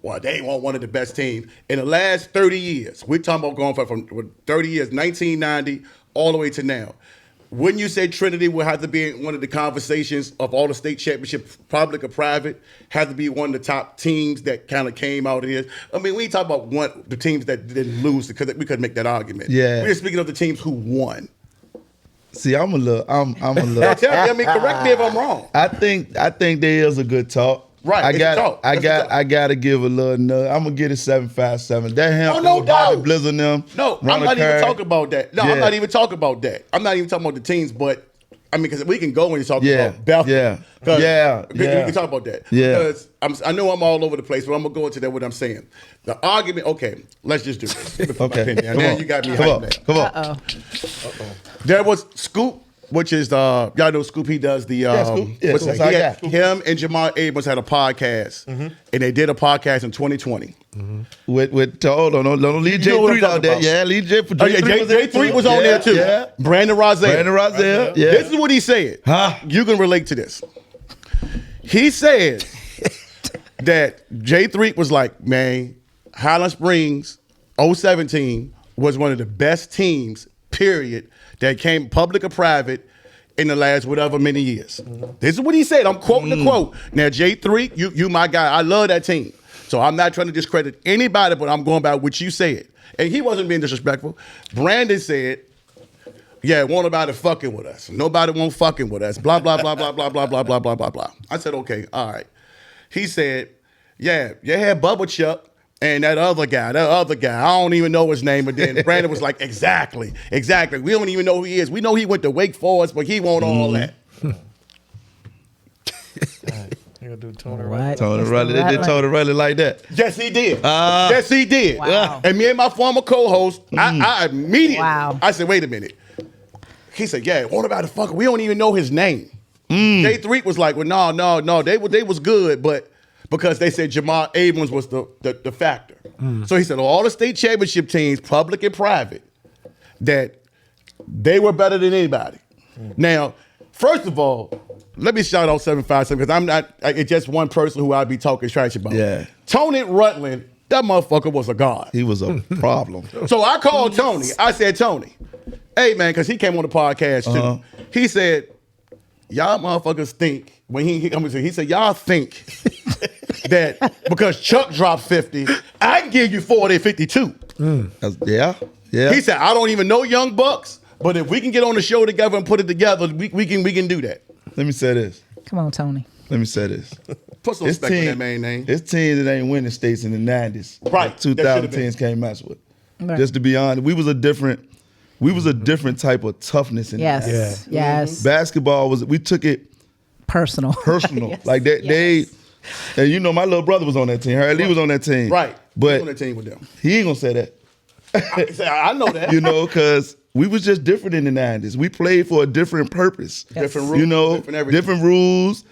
Well, they want one of the best teams in the last 30 years. We're talking about going from 30 years, 1990 all the way to now. Wouldn't you say Trinity would have to be in one of the conversations of all the state championships, public or private, have to be one of the top teams that kind of came out of this? We talk about the teams that didn't lose because we couldn't make that argument. Yeah. We're speaking of the teams who won. See, I'm a little. Correct me if I'm wrong. I think there is a good talk. Right, I it's got. a talk. I It's a got. talk. I got to give a little nudge. I'm gonna get it 757. That Hampton no with Bobby doubt. Blizzard them. No, I'm Ronald not even Curry. talking about that. No, Yeah. I'm not even talking about that. I'm not even talking about the teams, but because we can go and talk Yeah, about Belfast. yeah, 'Cause yeah, we yeah. can talk about that. Yeah. Because I know I'm all over the place, but I'm gonna go into that. What I'm saying, the argument. Okay, let's just do this. Okay. Now you got me hyped now. Come on. There was Scoop, which is y'all know Scoop. He does the Scoop. Yeah, what's that's that? our He had- guy. him and Jamal Abrams had a podcast, and they did a podcast in 2020. With hold on, don't leave You know what I'm J3 out talking there. about. Yeah, leave J3. Oh, yeah, J3 was on there too. Yeah. Brandon Rozelle. Yeah. This is what he said. Huh? You can relate to this. He said that J3 was like, man, Highland Springs 017 was one of the best teams, period, that came public or private in the last whatever many years. This is what he said. I'm quoting the quote. Now, J3, you my guy. I love that team. So I'm not trying to discredit anybody, but I'm going by what you said. And he wasn't being disrespectful. Brandon said, yeah, won't nobody fucking with us. Nobody won't fucking with us. Blah, blah, blah, blah, blah, blah, blah, blah, blah, blah, blah. I said, okay, all right. He said, yeah, you had Bubba Chuck and that other guy. I don't even know his name. But then Brandon was like, exactly. We don't even know who he is. We know he went to Wake Forest, but he won't all that. You gonna do Tony What? Rutledge? Tony Rutledge. They did Tony Rutledge like that. Yes, he did. Yes, he did. Wow. And me and my former co-host, I immediately, Wow. I said, wait a minute. He said, yeah, what about the fucker? We don't even know his name. J3 was like, well, no, they was good, but because they said Jamal Abrams was the factor. So he said, all the state championship teams, public and private, that they were better than anybody. Now, first of all, let me shout out 757 because I'm not, it's just one person who I'd be talking trash about. Yeah. Tony Rutland, that motherfucker was a god. He was a problem. So I called Tony. I said, Tony, hey, man, because he came on the podcast too. He said, y'all motherfuckers think, when he said, y'all think that because Chuck dropped 50, I can give you 40, 52. Yeah. He said, I don't even know Young Bucks, but if we can get on the show together and put it together, we can do that. Let me say this. Come on, Tony. Put some respect on that main name. It's teams that ain't winning states in the 90s. Right. That 2000 teams can't mess with. Right. Just to be honest, we was a different type of toughness in the 90s. Yes. Yes. Basketball we took it personal. Yes. Like that they and you know my little brother was on that team. Lee was on that team. Right. But He was on that team with them. he ain't gonna say that. I know that. You know, because we was just different in the 90s. We played for a different purpose. Different rules, You know, different everything. different rules.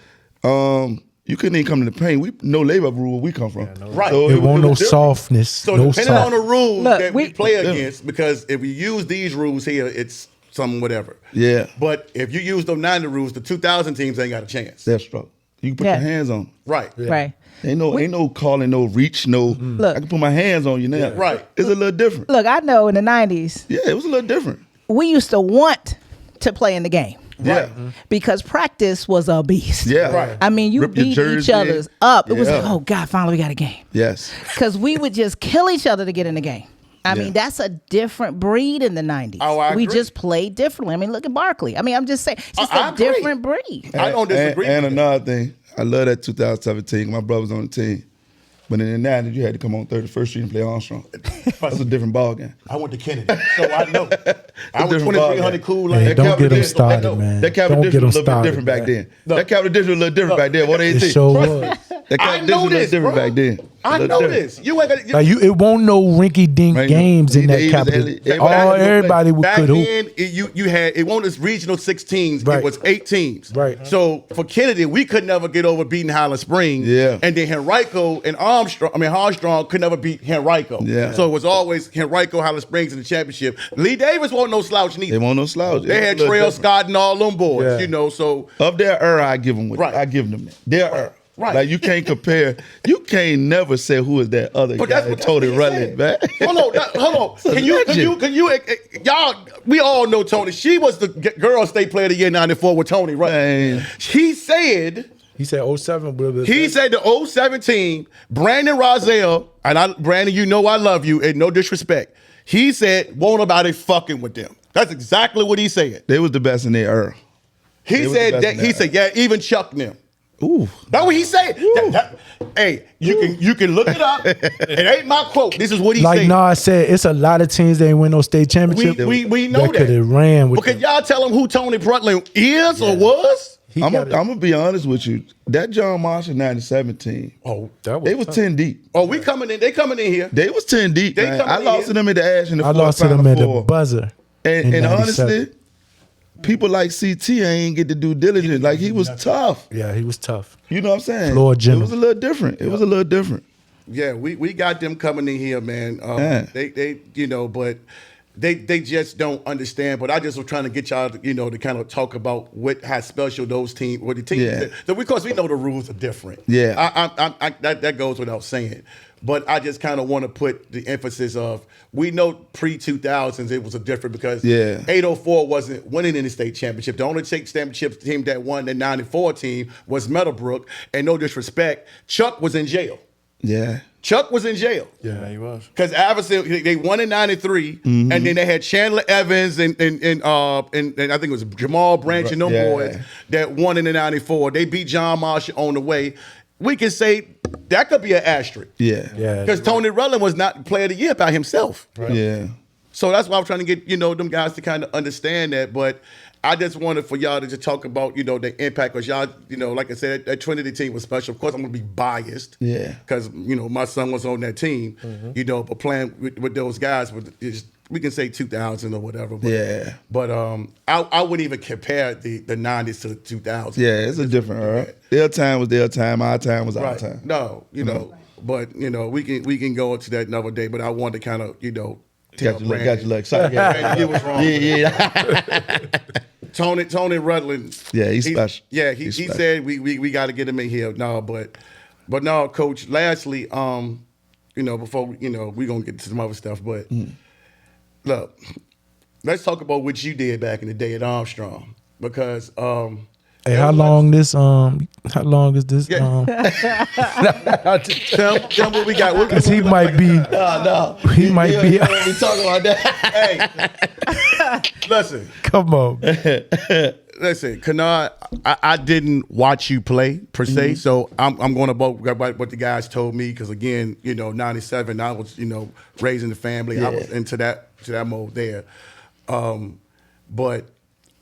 You couldn't even come to the paint. We no labor rule where we come from. Right. So It won't no was different. softness. So no depending on the soft. rules Look, that we we- play against, because if we use these rules here, it's some whatever. Yeah. But if you use them 90 rules, the 2000 teams ain't got a chance. That's true. You can put Yeah. your hands on 'em. Right. Right. Ain't no calling, no reach, no. Look. I can put my hands on you now. Right. It's a little different. Look, I know in the 90s, Yeah, it was a little different. we used to want to play in the game Yeah. because practice was a beast. Yeah. Right. I mean, you Rip your beat jersey. each other's up. It was Yeah. like, oh God, finally we got a game. Yes. Because we would just kill each other to get in the game. I Yeah. mean, that's a different breed in the 90s. Oh, I we agree. just played differently. I mean, look at Barkley. I mean, I'm just saying, it's just I a agree. different breed. I don't disagree And with another thing, I love that 2017. My brother was on the team. But in the 90s, you had to come on 31st Street and play Armstrong. That's a different ball game. I went to Kennedy, so I know. I was different ball 2300 game. cool Hey, like don't Capital get them District, started, man. That Capital Don't get District them was a little bit started, different back man. then. Look. That Capital District was a little different back then. What they It think? sure was. That I Capital know District was a little this, different bro. back then. I A little know different. this. You ain't got Like it won't no rinky dink Right. games in that They- capital. they- Everybody back could hoop. then, you had it wasn't as regional 6 teams. Right. It was 8 teams. Right. So for Kennedy, we could never get over beating Highland Springs. Yeah. And then Henrico and Armstrong could never beat Henrico. Yeah. So it was always Henrico, Highland Springs in the championship. Lee Davis wasn't no slouch neither. They won't no slouch. They had It was a little Trail different. Scott and all them boys. Yeah. You know. So Of their era, I give them with Right. I give them that. Their era. Right. Like you can't compare. You can't never say who is that other But guy that's what that Tony he Rutledge, said. man. Hold on. a Can you, legend. y'all? We all know Tony. She was the girl state player of the year '94 with Tony. Right? Man. He said He said 07, brother. the 07 team, Brandon Rozelle, and Brandon, you know I love you, and no disrespect. He said, won't nobody fucking with them. That's exactly what he said. They was the best in their era. He They was said the best that. in He that said, yeah, even Chuck and them. Ooh. That's what he said. Hey, you can look it up. It ain't my quote. This is what he Like said. Nas said, it's a lot of teams that ain't win no state championship. We know that. could have ran with But can them. y'all tell him who Tony Rutland is or was? I'm gonna be honest with you. That John Marshall '97 team, Oh, they was 10 deep. oh, we coming in. They coming in here. They was 10 deep, They man. coming I in lost here. to them at the Ash in the I lost to Final them at the Four. buzzer. And in 97. honestly, people like CT ain't get the due diligence. Like he was tough. Yeah, he was tough. You know what I'm saying? Floor It general. was a little different. It was a little different. Yeah, we got them coming in here, man. Yeah. They but they just don't understand. But I just was trying to get y'all, to kind of talk about how special those teams, what the teams. Yeah. So because we know the rules are different. Yeah. I that goes without saying. But I just kind of want to put the emphasis of we know pre-2000s it was a different because Yeah. 804 wasn't winning in the state championship. The only state championship team that won the 94 team was Meadowbrook. And no disrespect, Chuck was in jail. Yeah. Chuck was in jail. Yeah, he was. Because Iverson, they won in '93, and then they had Chandler Evans and I think it was Jamal Branch and them boys that won in the '94. They beat John Marshall on the way. We can say that could be an asterisk. Yeah. Because Tony Rutland was not player of the year by himself. Right. Yeah. So that's why I'm trying to get, them guys to kind of understand that. But I just wanted for y'all to just talk about, the impact. Because y'all, like I said, that Trinity team was special. Of course, I'm going to be biased. Yeah. Because, my son was on that team, but playing with those guys, we can say 2000 or whatever. But, Yeah. But I wouldn't even compare the 90s to the 2000s. Yeah, it's a different era. Their time was their time. Our time was our Right. time. No, but, we can go into that another day. But I wanted to kind of, Got you like excited. Randy, you was wrong. Yeah. Tony Rutland. Yeah, he's special. Yeah, he special. said we got to get him in here. No, but no, Coach. Lastly, before we gonna get to some other stuff, but look, let's talk about what you did back in the day at Armstrong because Hey, how long is this? Tell what we got. Because he might be. No. He might be. We talking about that. Hey, listen. Come on. Listen, Kennard, I didn't watch you play per se, so I'm going to about what the guys told me because again, '97, I was raising the family, I was into that mode there, but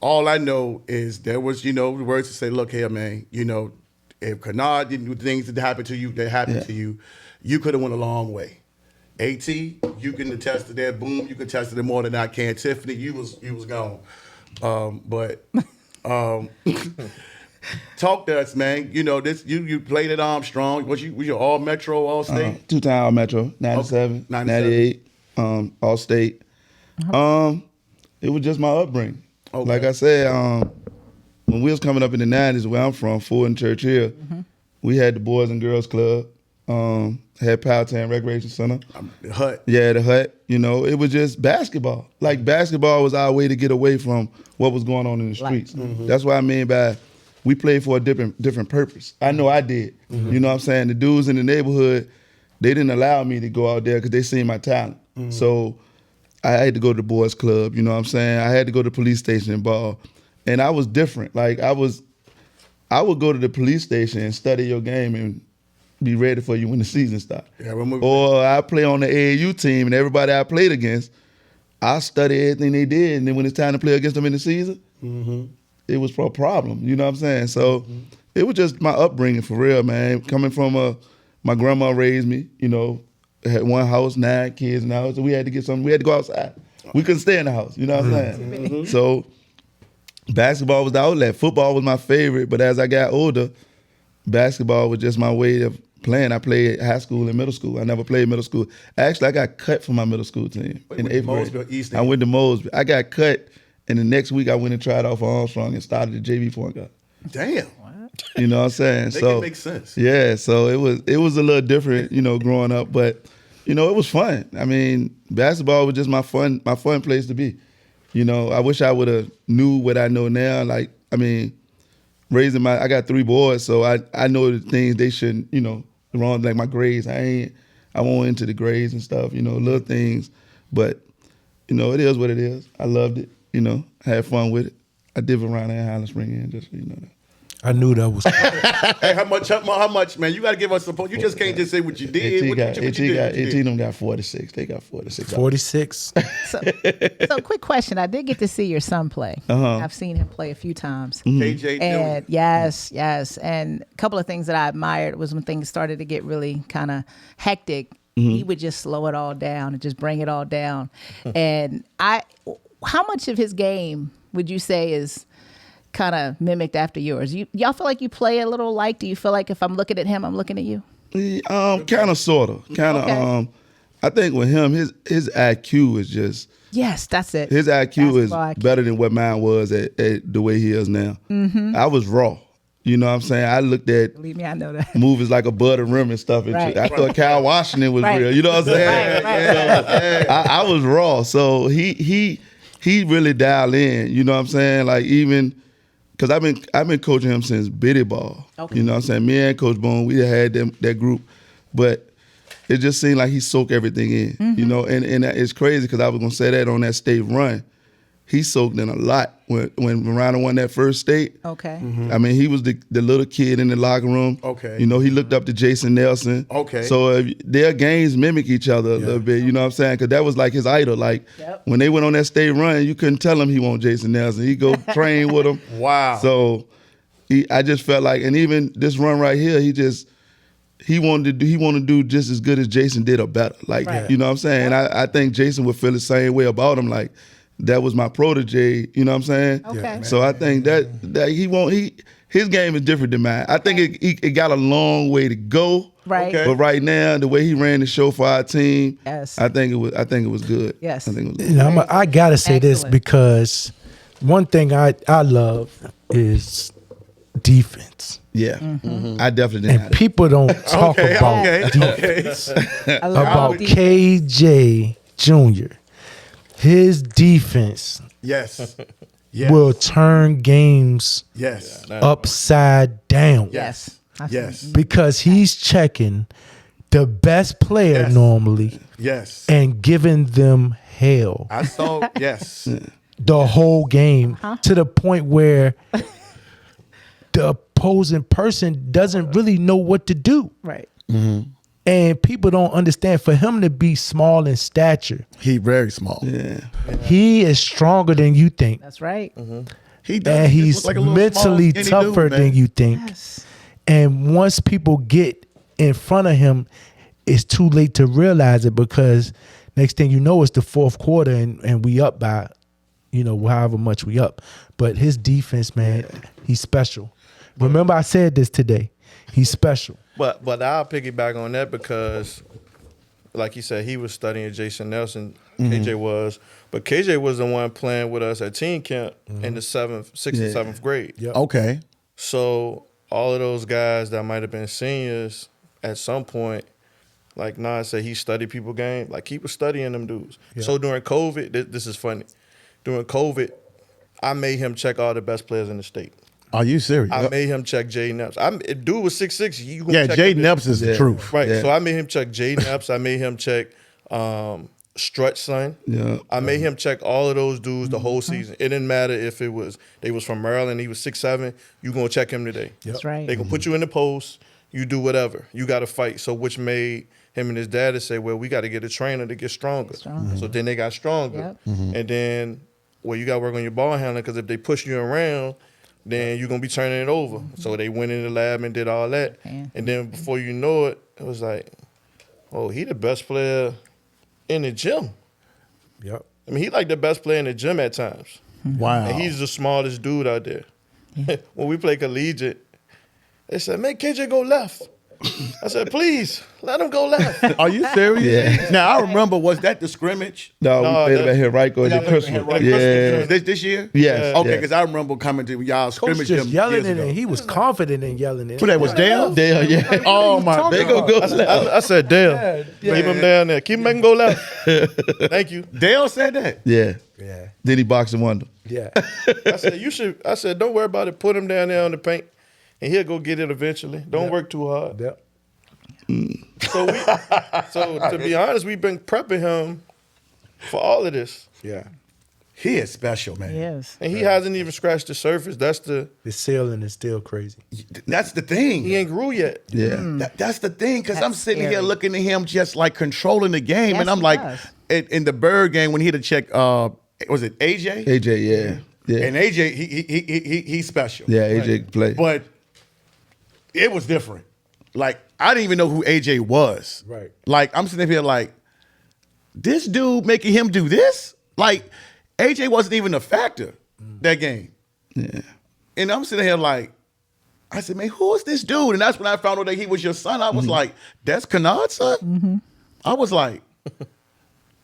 all I know is there was the words to say, look here, man, if Kennard didn't do things that happened to you, to you, you could have went a long way. AT, you can attest to that. Boom, you can attest to that more than I can. Tiffany, you was gone. But talk to us, man. This you played at Armstrong. Was you all Metro, all state? 2-time All Metro, 97, Okay. 97. 98, all state. It was just my upbringing. Okay. Like I said, when we was coming up in the 90s, where I'm from, Fulton Church Hill, we had the Boys and Girls Club, had Powhatan Recreation Center. The Hut. Yeah, the Hut. It was just basketball. Like basketball was our way to get away from what was going on in the streets. That's what I mean by we played for a different purpose. I know I did. You know what I'm saying? The dudes in the neighborhood, they didn't allow me to go out there because they seen my talent. So I had to go to the boys club, you know what I'm saying? I had to go to the police station and ball. And I was different. Like I would go to the police station and study your game and be ready for you when the season starts. Yeah, or I play on the AAU team and everybody I played against, I study everything they did. And then when it's time to play against them in the season, it was for a problem, you know what I'm saying? So it was just my upbringing for real, man. Coming from my grandma raised me, had one house, 9 kids in the house, and we had to get something. We had to go outside. We couldn't stay in the house, you know what I'm saying? So basketball was the outlet. Football was my favorite, but as I got older, basketball was just my way of playing. I played high school and middle school. I never played middle school. Actually, I got cut from my middle school team in 8th grade. I went to Mosby. I got cut, and the next week I went and tried out for Armstrong and started the JV point guard. Damn. You know what I'm saying? It makes sense. Yeah, so it was a little different, growing up, but it was fun. I mean, basketball was just my fun place to be. I wish I would have knew what I know now. Like, I mean, I got 3 boys, so I know the things they shouldn't, wrong, like my grades. I won't into the grades and stuff, little things. But, it is what it is. I loved it, had fun with it. I did Varina and Highland Springs, just so you know that. I knew that was. Hey, how much, man? You got to give us support. You just can't just say what you did. What you did. them got 46. They got 46. 46. So quick question. I did get to see your son play. I've seen him play a few times. KJ And yes. And a couple of things that I admired was when things started to get really kind of hectic, he would just slow it all down and just bring it all down. And how much of his game would you say is kind of mimicked after yours? Y'all feel like you play a little alike? Do you feel like if I'm looking at him, I'm looking at you? Kind of, sort of. Okay. I think with him, his IQ is just... Yes, that's it. His IQ is Basketball IQ. better than what mine was at the way he is now. I was raw. You know what I'm saying? I looked at Believe me, I know that. movies like Above the Rim and stuff. And Right. I thought Kyle Washington was real. You know what I'm saying? Right. I was raw. So he really dialed in. You know what I'm saying? Like even... Because I've been coaching him since Biddy Ball. Okay. You know what I'm saying? Me and Coach Boone, we had that group. But it just seemed like he soaked everything in, you know. And it's crazy because I was gonna say that on that state run, he soaked in a lot when Varina won that first state. Okay. I mean, he was the little kid in the locker room. Okay. You know, he looked up to Jason Nelson. Okay. So their games mimic each other a little bit, you know what I'm saying? Because that was like his idol. Like, when they went on that state run, you couldn't tell him he want Jason Nelson. He'd go train with him. Wow. So I just felt like, and even this run right here, he wanted to do just as good as Jason did or better. Like, you know what I'm saying? And I think Jason would feel the same way about him. Like, that was my protege, you know what I'm saying? Okay. So I think that his game is different than mine. I think it got a long way to go. Right. Okay. But right now, the way he ran the show for our team, Yes. I think it was good. Yes. I think it was good. You know, I gotta say this Excellent. because one thing I love is defense. Yeah. I definitely didn't And have it. people don't talk about okay. I love about defense. KJ Jr. His defense Yes. Yes. will turn games Yes. upside down Yes. Yes. because he's checking the best player Yes. normally Yes. and giving them hell I saw. Yes. the whole game to the point where the opposing person doesn't really know what to do. Right. And people don't understand, for him to be small in stature, He very small. Yeah. he is stronger than you think. That's right. He does. And He just he's look like a little mentally small, skinny tougher dude, man. than you think. Yes. And once people get in front of him, it's too late to realize it, because next thing you know, it's the fourth quarter and we up by, however much we up. But his defense, man, he's special. Remember, I said this today. He's special. But I'll piggyback on that because, like you said, he was studying Jason Nelson. KJ was, but KJ was the one playing with us at teen camp in the sixth and seventh grade. Yep. Okay. So all of those guys that might have been seniors at some point, like Nas said, he studied people game. Like, he was studying them dudes. Yeah. So during COVID, this is funny. During COVID, I made him check all the best players in the state. Are you serious? I made him check Jay Neps. Dude was 6'6". You gonna Yeah, check Jay him. Neps is the truth. Right. Yeah. So I made him check Jay Neps. I made him check Strut's son. Yeah. I made him check all of those dudes the whole season. It didn't matter if they was from Maryland, he was 6'7", you gonna check him today. That's right. They gonna put you in the post, you do whatever. You gotta fight. So which made him and his dad to say, well, we gotta get a trainer to get stronger. So then they got stronger. Yep. And then, well, you gotta work on your ball handling, because if they push you around, then you're gonna be turning it over. So they went in the lab and did all that. Yeah. And then before you know it, it was like, oh, he the best player in the gym. Yep. I mean, he like the best player in the gym at times. Wow. And he's the smallest dude out there. When we play collegiate, they said, make KJ go left. I said, please, let him go left. Are you serious? Yeah. Now, I remember, was that the scrimmage? No, we No, played that- about here right go Y'all to played Christmas. about here, right? Yeah. This year? Yes, Okay, yes. because I remember coming to y'all Coach scrimmage just them yelling years it, ago. and he was confident in yelling it. Who that was, Dale? Dale, yeah. Oh, my They God. gonna go left. I said, Dale, keep him down there. Keep him making go left. Thank you. Dale said that? Yeah. Yeah. Then he boxed and won. Yeah. I said, don't worry about it. Put him down there on the paint, and he'll go get it eventually. Don't work too hard. Yep. So to be honest, we've been prepping him for all of this. Yeah. He is special, man. Yes. And he hasn't even scratched the surface. The ceiling is still crazy. That's the thing. He ain't grew yet. Yeah. That's the thing, because I'm That's sitting here scary. looking at him just like controlling the game, Yes, and I'm he like, does. in the Bird game when he had to check, was it AJ? AJ, yeah. Yeah. And AJ, he's special. Yeah, AJ played. But it was different. Like, I didn't even know who AJ was. Right. Like, I'm sitting here like, this dude making him do this? Like, AJ wasn't even a factor that game. Yeah. And I'm sitting here like, I said, man, who is this dude? And that's when I found out that he was your son. I was like, that's Kennard's son? I was like,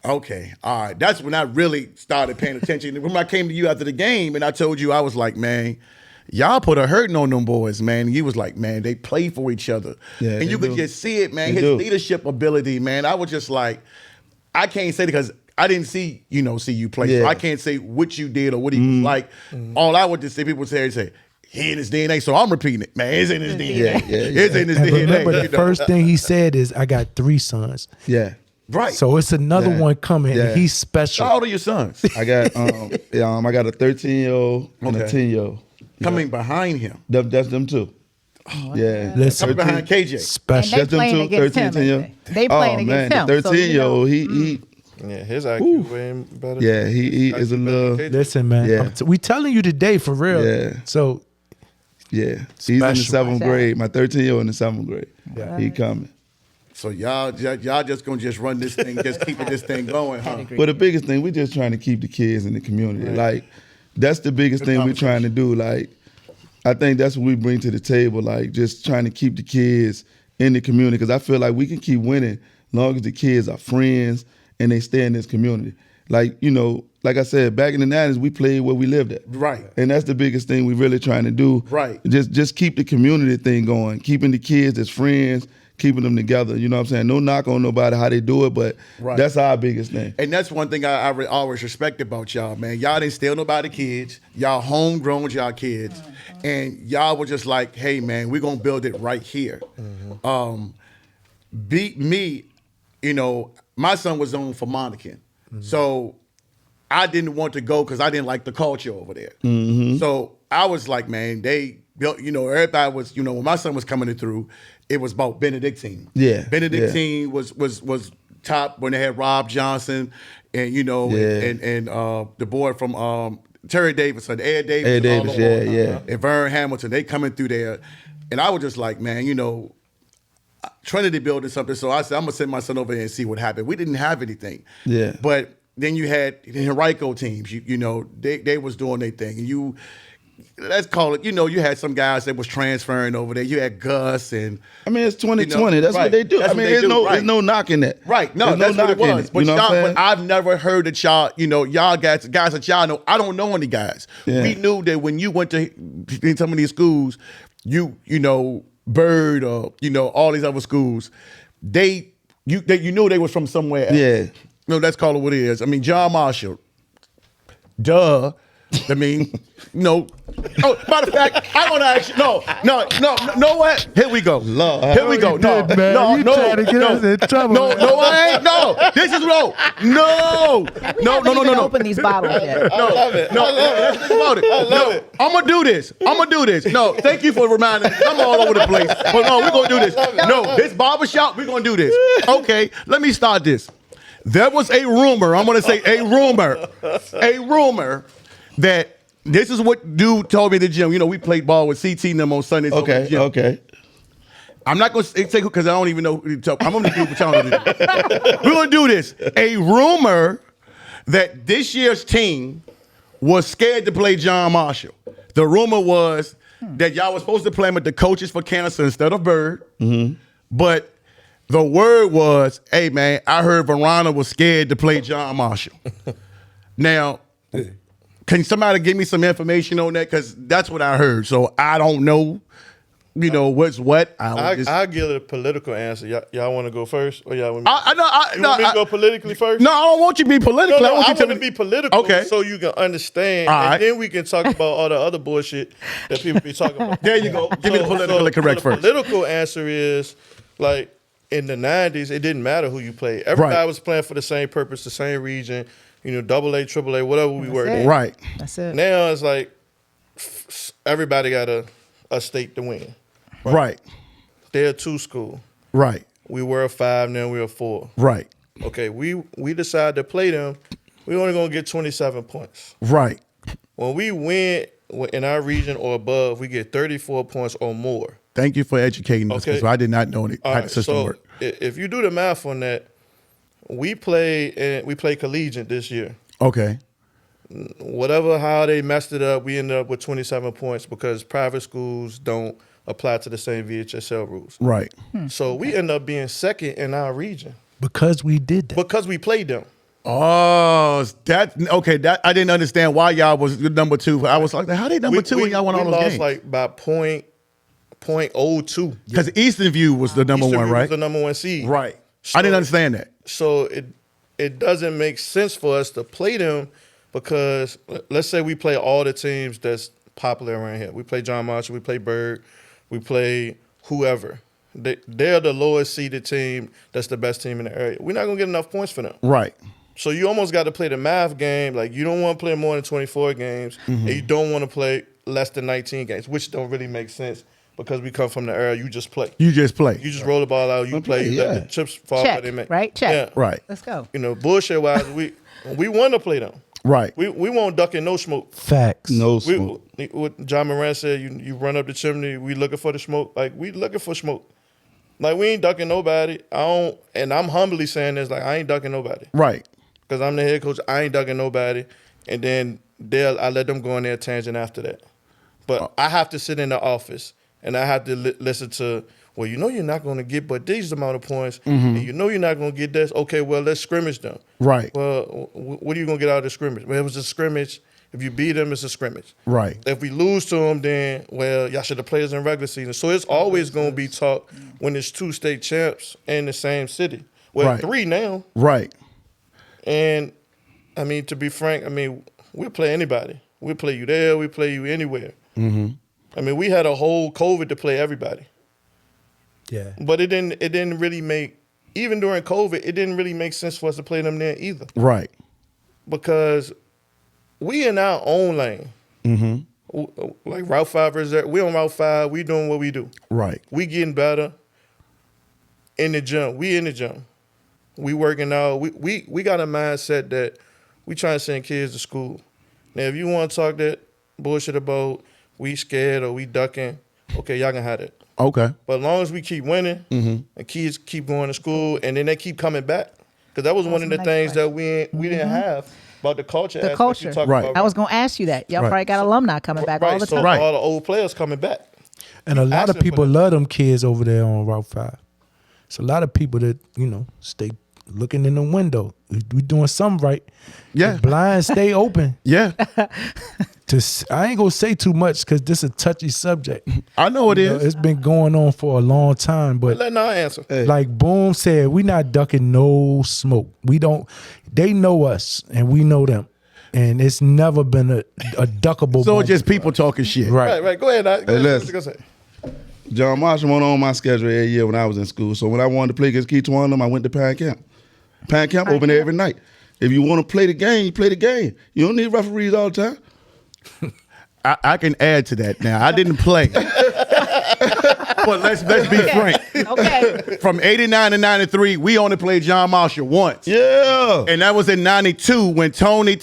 okay, all right. That's when I really started paying attention. When I came to you after the game and I told you, I was like, man, y'all put a hurting on them boys, man. And you was like, man, they play for each other. Yeah, and they you could do. just see it, man. They His do. leadership ability, man. I was just like, I can't say it because I didn't see you play. So Yeah. I can't say what you did or what he was like. All I would just say, people would say, he in his DNA, so I'm repeating it, man. It's in his DNA. Yeah. It's in his And DNA. remember, the you know? first thing he said is, "I got 3 sons." Yeah. Right. So it's another one coming, Yeah. and he's special. How old are your sons? I got I got a 13-year-old and a Okay. 10-year-old. Coming behind him. That's them too. Yeah. Listen, Coming behind KJ. And special. they That's them playing too. against 13, him. 10 year. They playing against him. The So, you know. 13-year-old, he Yeah, his IQ way better. yeah, he is a little Listen, man. Yeah. We telling you today for real. Yeah. So yeah. He's in the Special. 7th grade. My 13-year-old in the 7th grade. Yeah. He coming. So y'all just gonna just run this thing, just keeping this thing going, huh? But the biggest thing, we just trying to keep the kids in the community. Like, that's the biggest thing we're trying to do. Like, I think that's what we bring to the table. Like, just trying to keep the kids in the community. Because I feel like we can keep winning as long as the kids are friends and they stay in this community. Like, you know, like I said, back in the 90s, we played where we lived at. Right. And that's the biggest thing we really trying to do. Right. Just keep the community thing going, keeping the kids as friends, keeping them together. You know what I'm saying? No knock on nobody how they do it, but Right. that's our biggest thing. And that's one thing I always respect about y'all, man. Y'all didn't steal nobody kids. Y'all homegrown y'all kids. And y'all were just like, hey, man, we're going to build it right here. Beat me, you know, my son was on for Monacan. So I didn't want to go because I didn't like the culture over there. So I was like, man, they built, you know, everybody was, you know, when my son was coming through, it was about Benedictine. Yeah, Benedictine was top when they had Rob Johnson and, you know, and the boy from Terry Davidson, Ed Davis. Ed Davis, all the yeah, yeah. And Vern Hamilton, they coming through there. And I was just like, man, you know, Trinity building something. So I said, I'm going to send my son over there and see what happened. We didn't have anything. Yeah. But then you had the Henrico teams, you know, they was doing their thing. And you, let's call it, you know, you had some guys that was transferring over there. You had Gus and. I mean, it's 2020. You know, That's right. what they do. That's I mean, what they do, right. there's no knocking that. Right. No, There's that's what it knocking was. it. But, You know what I'm y'all, saying? but I've never heard that y'all, you know, y'all guys that y'all know, I don't know any guys. Yeah. We knew that when you went to in some of these schools, you know, Bird or, you know, all these other schools, you knew they was from somewhere else. Yeah. No, let's call it what it is. I mean, John Marshall. Duh. I mean, no. Oh, matter of fact, I want to ask you. No. What? Here we go. Lord, Here we go. No, did, man. no, You no, trying to get no, us in trouble, no, man. no, I ain't. No, this is no. We haven't even opened these bottles yet. No, love it. no, I love it. let's think about it. I love it. I'm gonna do this. No, thank you for reminding me. I'm all over the place. But no, we're gonna do this. No, this barbershop, we're gonna do this. Okay, let me start this. There was a rumor, I'm gonna say a rumor that this is what dude told me at the gym. You know, we played ball with CT and them on Sundays. over at the gym. Okay. I'm not going to say because I don't even know who to tell. I'm going to do what y'all do. We're going to do this. A rumor that this year's team was scared to play John Marshall. The rumor was that y'all was supposed to play him with the coaches for cancer instead of Bird. But the word was, hey, man, I heard Varina was scared to play John Marshall. Now, can somebody give me some information on that? Because that's what I heard. So I don't know, you know, what's what. I'll give it a political answer. Y'all want to go first? Or y'all want me, You want me to go politically first? No, I don't want you to be political. No, I want you want to be political Okay. so you can understand. All and right. then we can talk about all the other bullshit that people be talking about. There you go. Give me the politically correct first. The political answer is, like, in the 90s, it didn't matter who you played. Everybody Right. was playing for the same purpose, the same region, you know, AA, AAA, whatever we were. it. Right. That's it. Now it's like everybody got a state to win. Right. They're a 2 school. Right. We were a 5, now we're a 4. Right. Okay, we decided to play them. We only gonna get 27 points. Right. When we win in our region or above, we get 34 points or more. Thank you for educating us Okay. because I did not know All how right, the system so worked. if you do the math on that, we play collegiate this year. Okay. How they messed it up, we ended up with 27 points because private schools don't apply to the same VHSL rules. Right. So we end up being second in our region because we did that. because we played them. Oh, that I didn't understand why y'all was number 2. I was like, how they number 2 when y'all won all those lost games? like by .02. Because Eastern View was the number Eastern 1, View right? was the number 1 seed. Right. So- I didn't understand that. So it doesn't make sense for us to play them because let's say we play all the teams that's popular around here. We play John Marshall, we play Bird, we play whoever. They're the lowest seeded team that's the best team in the area. We're not going to get enough points for them. Right. So you almost got to play the math game. Like, you don't want to play more than 24 games, and you don't want to play less than 19 games, which don't really make sense because we come from the era you just play. You just play. You just roll the ball out, you play, you let the chips fall. Check, They make. right? Check. Yeah. Right. Let's go. You know, bullshit-wise, we want to play them. Right. We won't duck in no smoke. Facts. No smoke. What John Moran said, you run up the chimney, we looking for the smoke. Like, we looking for smoke. Like, we ain't ducking nobody. And I'm humbly saying this, like, I ain't ducking nobody. Right. Because I'm the head coach, I ain't ducking nobody. And then I let them go on their tangent after that. But I have to sit in the office, and I have to listen to, well, you know you're not going to get but these amount of points, and you know you're not going to get this. Okay, well, let's scrimmage them. Right. Well, what are you going to get out of the scrimmage? Well, it was a scrimmage. If you beat them, it's a scrimmage. Right. If we lose to them, then, well, y'all should have played us in regular season. So it's always going to be talk when there's 2 state champs in the same city. Well, Right. 3 now. Right. And, I mean, to be frank, I mean, we'll play anybody. We'll play you there. We'll play you anywhere. I mean, we had a whole COVID to play everybody. Yeah. But it didn't really make, even during COVID, it didn't really make sense for us to play them there either. Right. Because we in our own lane. Like Route 5 Reserve, we on Route 5, we doing what we do. Right. We getting better in the gym. We in the gym. We working out. We got a mindset that we trying to send kids to school. Now, if you want to talk that bullshit about we scared or we ducking, okay, y'all can have it. Okay. But as long as we keep winning and kids keep going to school and then they keep coming back, because that was one of the the next things question. that we didn't have about the culture. The aspect culture. you talk Right. about. I was going to ask you that. Y'all Right. probably got alumni coming back all the So time. Right. all the old players coming back. And a lot of Asking for people that. love them kids over there on Route 5. It's a lot of people that, stay looking in the window. We doing something right. Yeah. The blinds stay open. Yeah. I ain't gonna say too much because this is a touchy subject. I know it You know, is. it's been going on for a long time, but Let Nah answer. like Boom said, we not ducking no smoke. They know us and we know them. And it's never been a duckable So moment. just people talking shit. right. Right. Go ahead. Nah. Go ahead. listen. What you gonna say? John Marshall went on my schedule every year when I was in school. So when I wanted to play against each one of them, I went to Pine Camp. Pine Camp open every night. If you want to play the game, you play the game. You don't need referees all the time. I can add to that now. I didn't play. But let's be frank. Okay. From 89 to 93, we only played John Marshall once. Yeah. And that was in 92 when Tony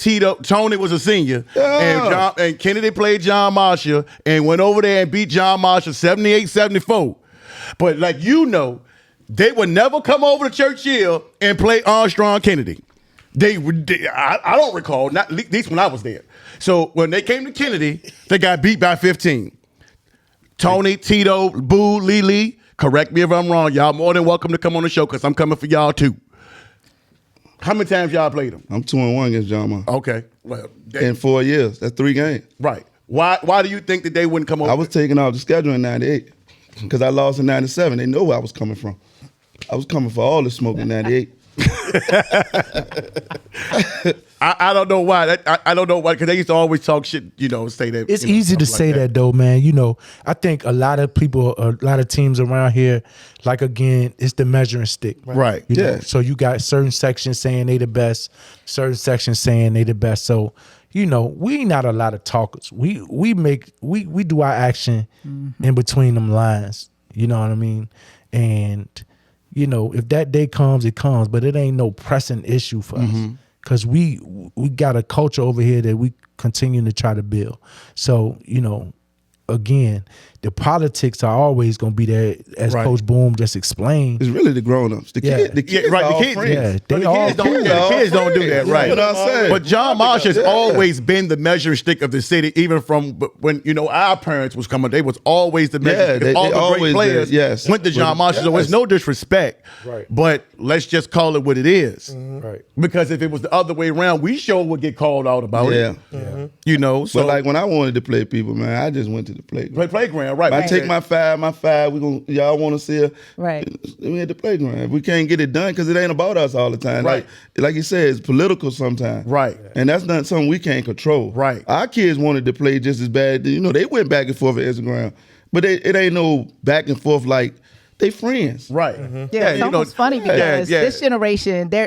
was a senior. Yeah. And Kennedy played John Marshall and went over there and beat John Marshall 78-74. But like they would never come over to Churchill and play Armstrong Kennedy. I don't recall, not at least when I was there. So when they came to Kennedy, they got beat by 15. Tony, Tito, Boo, Lee, correct me if I'm wrong. Y'all more than welcome to come on the show because I'm coming for y'all too. How many times y'all played them? I'm 2-1 against John Marshall. Okay. Well, In 4 years. That's 3 games. right. Why do you think that they wouldn't come over? I was taken off the schedule in 98 because I lost in 97. They know where I was coming from. I was coming for all the smoke in 98. I don't know why. I don't know why, because they used to always talk shit, say that. It's easy to stuff say like that though, man. I think a lot of people, a lot of teams around here, like again, it's the measuring stick. Right. You know? Yeah. So you got certain sections saying they the best, certain sections saying they the best. So, we not a lot of talkers. We do our action in between them lines. You know what I mean? And if that day comes, it comes, but it ain't no pressing issue for us. Because we got a culture over here that we continue to try to build. So, again, the politics are always going to be there, as Right. Coach Boom just explained. It's really the grown-ups. The Yeah. kids right, are the all kids, friends. Yeah, But they the all kids don't, friends. the kids don't do that, Yeah, right? you know what I'm saying? But John Marsh has always been the measuring stick of the city, even from when our parents was coming. They was always the measuring stick. they All the great always players did, yes. went to John Marsh. So Yes. it's no disrespect, Right. but let's just call it what it is. Right. Because if it was the other way around, we sure would get called out about Yeah. it. So But like when I wanted to play people, man, I just went to at the playground. Playground, right. I take my five, y'all want to see it. Right. We at the playground. If we can't get it done, because it ain't about us all the time. Right. Like you said, it's political sometimes. Right. And that's not something we can't control. Right. Our kids wanted to play just as bad. They went back and forth at Instagram. But it ain't no back and forth like they friends. Right. Yeah, it's almost funny because this generation, they're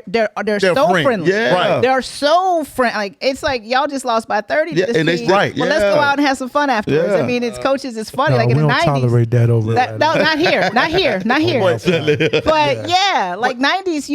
so friendly. Yeah. Right. They're so friendly. Like, it's like y'all just lost by 30 to this and team. right. Well, let's go out and have some fun afterwards. Yeah. I mean, it's coaches, it's funny. No, like in we the don't 90s. tolerate that over No, not here. Not here. But yeah, like 90s,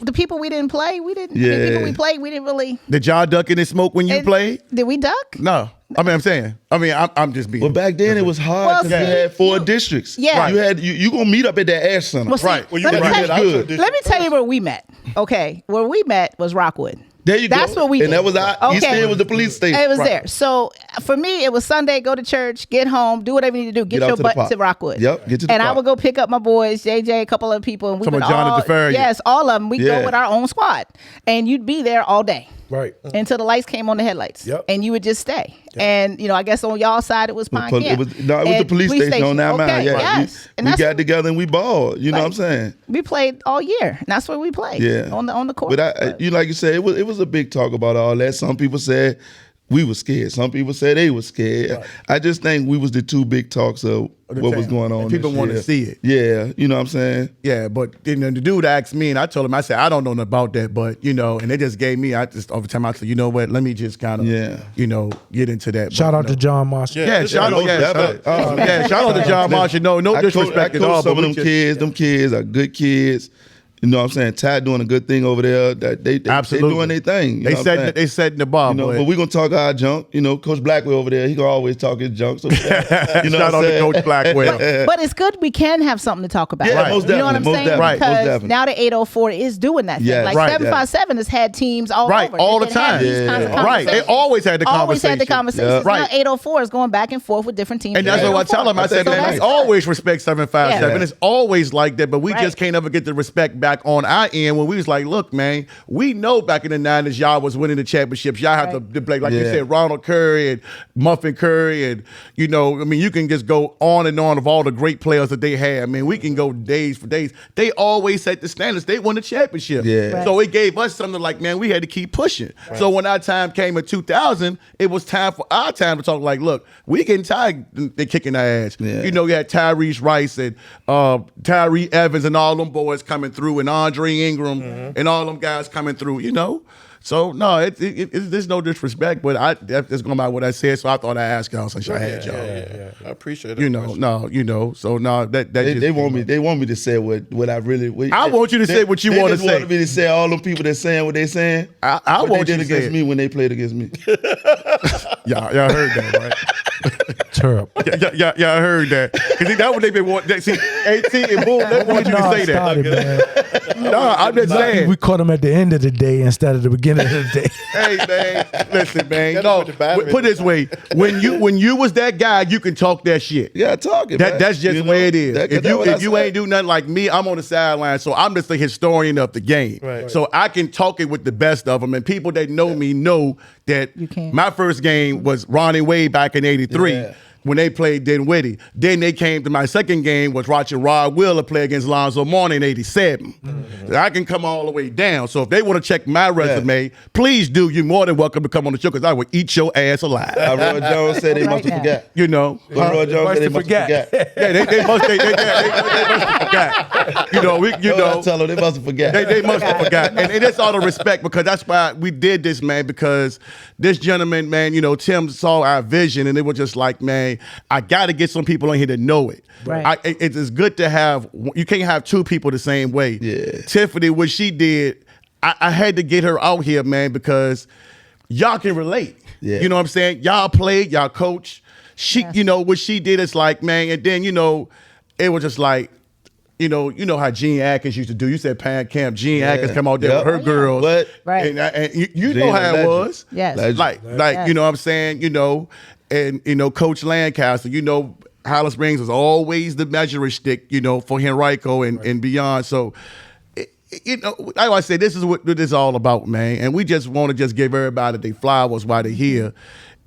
the people we didn't play, the people we played, we didn't really. Did y'all duck in and smoke when you played? Did we duck? No. I'm saying. I'm just being. Well, back then it was hard because you had 4 districts. Yeah. Right. You gonna meet up at that Ash Center. Well, see, Right. Well, let me tell you where we met. Okay, where we met was Rockwood. There you go. That's what we did. And that was East End was the police station. It was there. So for me, it was Sunday, go to church, get home, do whatever you need to do, get your butt to Rockwood. Yep, get to the And I park. would go pick up my boys, JJ, a couple of people, and we would Jonathan Ferrier. yes, all of them. We Yeah. go with our own squad, and you'd be there all day. Right. Until the lights came on the headlights. Yep. And you would just stay. And, I guess on y'all side, it was Pine Camp. It was the police station on 9 Mile. Okay, Yeah. yes. We got together and we balled. You know what I'm saying? We played all year. And that's where we played. Yeah. On the court. But like you said, it was a big talk about all that. Some people said we were scared. Some people said they were scared. Right. I just think we was the 2 big talks of what was going on. And people want to see it. Yeah, you know what I'm saying? Yeah, but the dude asked me, and I told him, I said, I don't know nothing about that, but and they just gave me. Over time, I said, you know what? Let me just kind of, get into that. Shout out to John Marshall. Shout out to John Marshall. No disrespect at all. Some of them kids are good kids. You know what I'm saying? Ty doing a good thing over there. They doing their thing. They setting the bar. But we're going to talk our junk. Coach Blackwell over there, he going to always talk his junk. So, shout out to Coach Blackwell. But it's good we can have something to talk about. Yeah, right. Most definitely. You know what I'm saying? Right. Because now the 804 is doing that thing. Yes. Like Right. 757 has had teams all over. All the They had time. these kinds of Right. They conversations. always had the conversation. Always had the conversations. Yeah. Right. Now 804 is going back and forth with different teams. And that's what I tell them. I said, So man, that's I good. always respect 757. Yeah. It's always like that, but we Right. just can't ever get the respect back on our end when we was like, look, man, we know back in the 90s y'all was winning the championships. Y'all have to play, like you said, Ronald Curry and Muffin Curry, and you can just go on and on of all the great players that they had. I mean, we can go days for days. They always set the standards. They won the championship. Yeah. Right. So it gave us something like, man, we had to keep pushing. Right. So when our time came in 2000, it was time for our time to talk like, look, we getting tired they kicking our ass. Yeah. You had Tyrese Rice and Tyree Evans and all them boys coming through, and Andre Ingram and all them guys coming through, So, no, there's no disrespect, but that's going by what I said, so I thought I'd ask y'all since I had y'all. Yeah. I appreciate it. So They want me to say what I really. I want you to say what you want to They say. wanted me to say all them people that's saying what they saying. I what want they you did to say against it. me when they played against me. Y'all heard that, right? Terrible. Y'all heard that. Because that's what they've been wanting. See, AT and Boom, they want you to say that. No, I'm just saying. We caught him at the end of the day instead of the beginning of the day. Hey, man, listen, man. No, Put it this way. When you was that guy, you can talk that shit. Yeah, talk it, man. That's just the way it is. If you said. ain't do nothing like me, I'm on the sideline, so I'm just the historian of the game. Right. So I can talk it with the best of them, and people that know me know that my first game was Ronnie Wade back in '83. Yeah. When they played Dinwiddie. Then they came to my second game was watching Rod Wheeler play against Lonzo Mourning in '87. Mm-hmm. I can come all the way down. So if they want to check my resume, please do. You're more than welcome to come on the show because I would eat your ass alive. Roy Jones said they must have forgot. You know. Roy Jones said they must have forgot. Yeah, they must have forgot. I tell them they must have forgot. They must have forgot. And it's all the respect because that's why we did this, man, because this gentleman, man, Tim saw our vision and it was just like, man, I got to get some people on here to know it. Right. It's good to have, you can't have two people the same way. Yeah. Tiffany, what she did, I had to get her out here, man, because y'all can relate. Yeah. You know what I'm saying? Y'all played, y'all coach. She, what she did is like, man, and then, it was just like, you know how Gene Atkins used to do. You said Pan Camp. Gene Atkins come out there with her girls. What? Right. And you know how it was. Yes. Like, you know what I'm saying? And Coach Lancaster, Highland Springs was always the measuring stick, for Henrico and beyond. So, like I said, this is what this is all about, man. And we just want to just give everybody their flowers while they're here.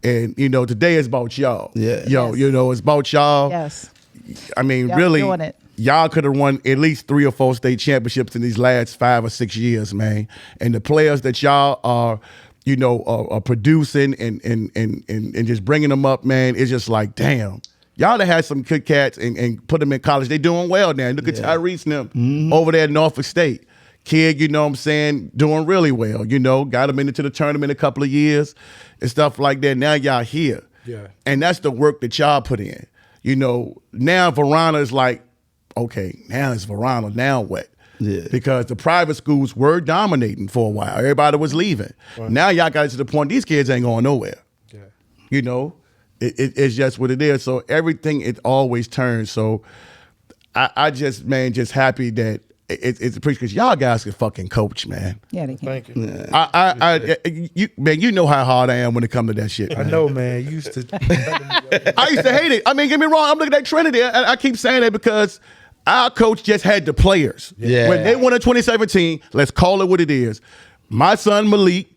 And, today is about y'all. Yeah. Yo, Yes. it's about y'all. Yes. I mean, Y'all really, doing it. y'all could have won at least 3 or 4 state championships in these last 5 or 6 years, man. And the players that y'all are, are producing and just bringing them up, man, it's just like, damn. Y'all that had some good cats and put them in college. They doing well now. Look at Tyrese and them over there at Norfolk State. Kid, doing really well. Got him into the tournament a couple of years and stuff like that. Now y'all here. Yeah. And that's the work that y'all put in. Now Varina is like, okay, now it's Varina, now what? Yeah. Because the private schools were dominating for a while. Everybody was leaving. Right. Now y'all got it to the point these kids ain't going nowhere. Yeah. It's just what it is. So everything, it always turns. So I just happy that it's appreciated because y'all guys can fucking coach, man. Yeah, they can. Thank you. Yeah. You know how hard I am when it comes to that shit, man. I know, man. You used to. I used to hate it. I mean, get me wrong. I'm looking at Trinity. I keep saying that because our coach just had the players. Yeah. When they won in 2017, let's call it what it is. My son Malik,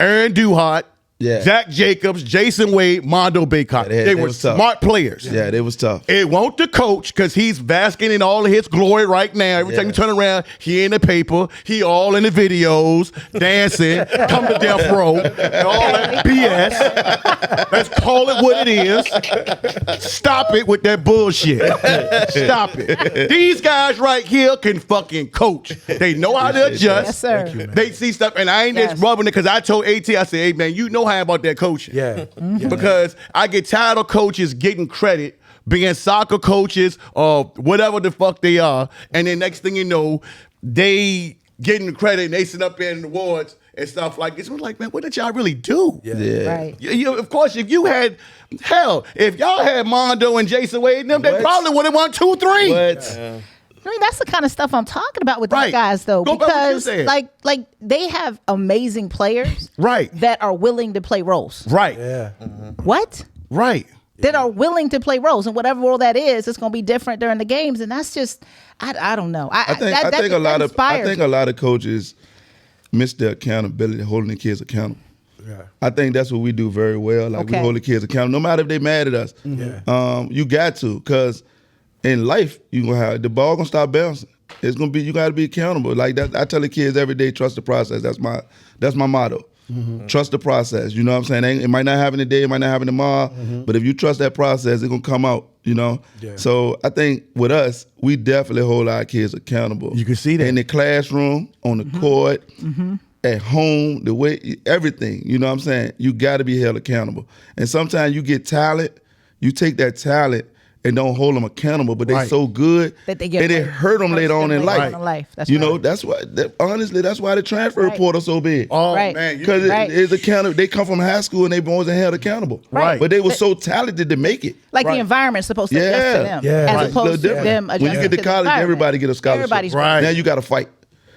Aaron Duhart, Zach Jacobs, Jason Wade, Mondo Baycott. They were smart players. Yeah, they was tough. It won't the coach because he's basking in all of his glory right now. Every time you turn around, he in the paper. He all in the videos, dancing, come to death row, and all that BS. Let's call it what it is. Stop it with that bullshit. Stop it. These guys right here can fucking coach. They know how to adjust. Yes, sir. They see stuff, and I ain't just rubbing it because I told AT, I said, hey, man, you know how about that coaching. Yeah. Because I get tired of coaches getting credit, being soccer coaches or whatever the fuck they are, and then next thing you know, they getting the credit and they sit up there in the awards and stuff like this. We're like, man, what did y'all really do? Yeah. Right. Of course, if y'all had Mondo and Jason Wade and them, they probably would have won 2-3. What? I mean, that's the kind of stuff I'm talking about with Right. these guys, though, Go back to what you because said. like they have amazing players, Right. that are willing to play roles. Right. Yeah. What? Right. That are willing to play roles, and whatever role that is, it's going to be different during the games, and that's just, I don't know. I think a lot of coaches miss their accountability, holding the kids accountable. Yeah. I think that's what we do very well. Like we hold the kids accountable, no matter if they mad at us. Yeah. You got to, because in life you gonna have the ball gonna stop bouncing. It's gonna be, you gotta be accountable. Like that, I tell the kids every day, trust the process. That's my motto. Trust the process. You know what I'm saying? It might not happen today, it might not happen tomorrow, but if you trust that process, it's gonna come out. Yeah. So I think with us, we definitely hold our kids accountable. You can see that in the classroom, on the court, at home, the way everything. You know what I'm saying? You got to be held accountable. And sometimes you get talent, you take that talent and don't hold them accountable, but they're so good that it hurt them later on in life. That's That's why. Honestly, that's why the transfer portal so big. Oh Right. man, Because it's accountable. They come from high school and they wasn't held accountable. Right. But they were so talented to make it. like the environment's supposed to adjust to them, Yeah. as opposed to Little them different. adjusting When you get to the college, environment. everybody get a scholarship. Everybody's Right. Now you got to fight.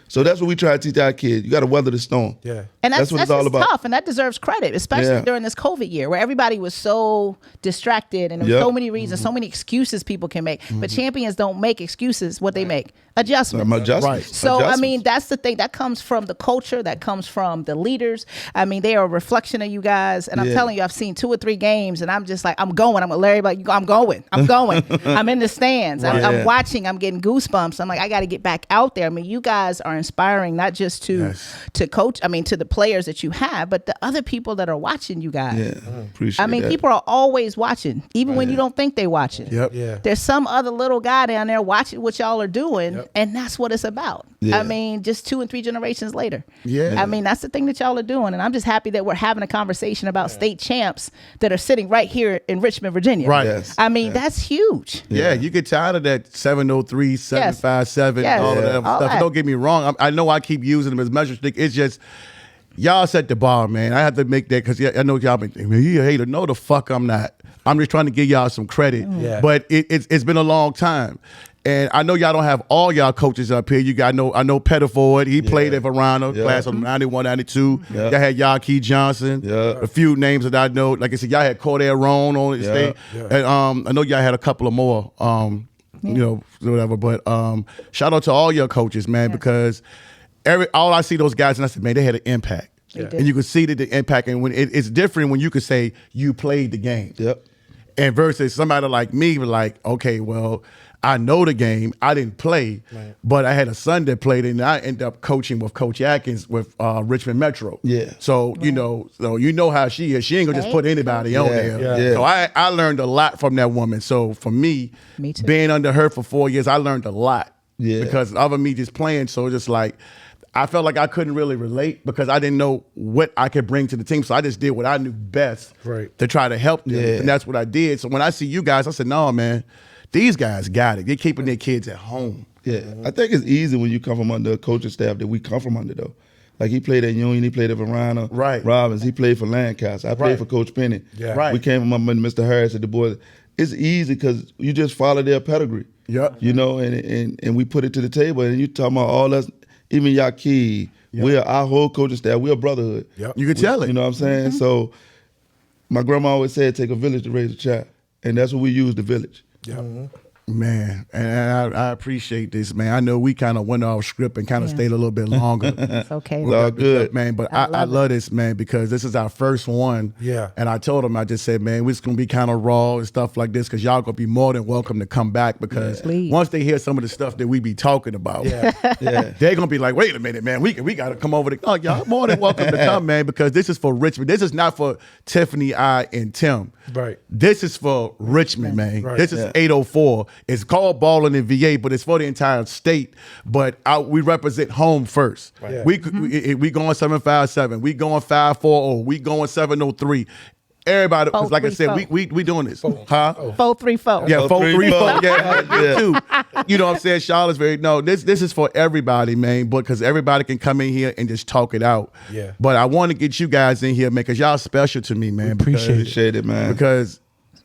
So that's what we try to teach our kids. You got to weather the storm. Yeah. And that's what it's all just about. tough, and that deserves credit, especially during this COVID year where everybody was so distracted and there were so many reasons, so many excuses people can make. But champions don't make excuses. What they make? Adjustments. Adjustments. So, I mean, that's the thing. That comes from the culture. That comes from the leaders. I mean, they are a reflection of you guys. And I'm telling you, I've seen 2 or 3 games, and I'm just like, I'm going. I'm with Larry, like, I'm going. I'm in the stands. I'm watching. I'm getting goosebumps. I'm like, I got to get back out there. I mean, you guys are inspiring, not just to coach, I mean, to the players that you have, but the other people that are watching you guys. Yeah, appreciate I mean, that. people are always watching, even when you don't think they're watching. Yep. Yeah. There's some other little guy down there watching what y'all are doing, and that's what it's about. Yeah. I mean, just 2 and 3 generations later. Yeah. I mean, that's the thing that y'all are doing, and I'm just happy that we're having a conversation about state champs that are sitting right here in Richmond, Virginia. Right. Yes. I mean, that's huge. Yeah, you get tired of that 703, 757, Yes. all of that All stuff. that. Don't get me wrong. I know I keep using them as measure stick. It's just, y'all set the bar, man. I have to make that because I know y'all been thinking, man, you a hater. No, the fuck I'm not. I'm just trying to give y'all some credit. Yeah. But it's been a long time. And I know y'all don't have all y'all coaches up here. You got I know Pettiford. He played at Varina, class of 91, 92. Y'all had Yaki Johnson. A few names that I know. Like I said, y'all had Cordarone on the state. And I know y'all had a couple of more. You know, whatever. But shout out to all your coaches, man, because all I see those guys and I said, man, they had an impact. And you could see the impact. And when it's different when you could say you played the game. Yep. And versus somebody like me, like, okay, well, I know the game. I didn't play, but I had a son that played, and I ended up coaching with Coach Atkins with Richmond Metro. Yeah. So you know how she is. She ain't gonna just put anybody on there. Yeah. So I learned a lot from that woman. So for me too. being under her for 4 years, I learned a lot. Yeah. Because of me just playing, so just like I felt like I couldn't really relate because I didn't know what I could bring to the team. So I just did what I knew best to try to help them. Yeah. And that's what I did. So when I see you guys, I said, no, man, these guys got it. They're keeping their kids at home. Yeah. I think it's easy when you come from under a coaching staff that we come from under, though. Like he played at Union, he played at Varina, Robbins, he played for Lancaster. I played for Coach Penny. Yeah. Right. We came from under Mr. Harris at the boys. It's easy because you just follow their pedigree. Yep. You know, and we put it to the table. And you talking about all us, even Yaki, we're our whole coaching staff. We're a brotherhood. Yep. You can tell it. You know what I'm saying? So my grandma always said, take a village to raise a child. And that's what we use, the village. Yeah. Man, and I appreciate this, man. I know we kind of went off script and kind of stayed a little bit longer. It's okay. It's all good. Man, but I love this, man, because this is our first one. Yeah. And I told him, I just said, man, it's going to be kind of raw and stuff like this because y'all going to be more than welcome to come back because Please. once they hear some of the stuff that we be talking about, they're going to be like, wait a minute, man, we got to come over to, y'all more than welcome to come, man, because this is for Richmond. This is not for Tiffany, I, and Tim. Right. This is for Richmond, man. Right. This is 804. It's called BallinVA, but it's for the entire state. But we represent home first. Right. We going 757. We going 540. We going 703. Everybody, because like I said, we doing this. 434. Yeah, 434. Yeah. Too. You know what I'm saying? Charlottesville. No, this is for everybody, man. Because everybody can come in here and just talk it out. Yeah. But I want to get you guys in here, man, because y'all special to me, man. Appreciate it, man. Because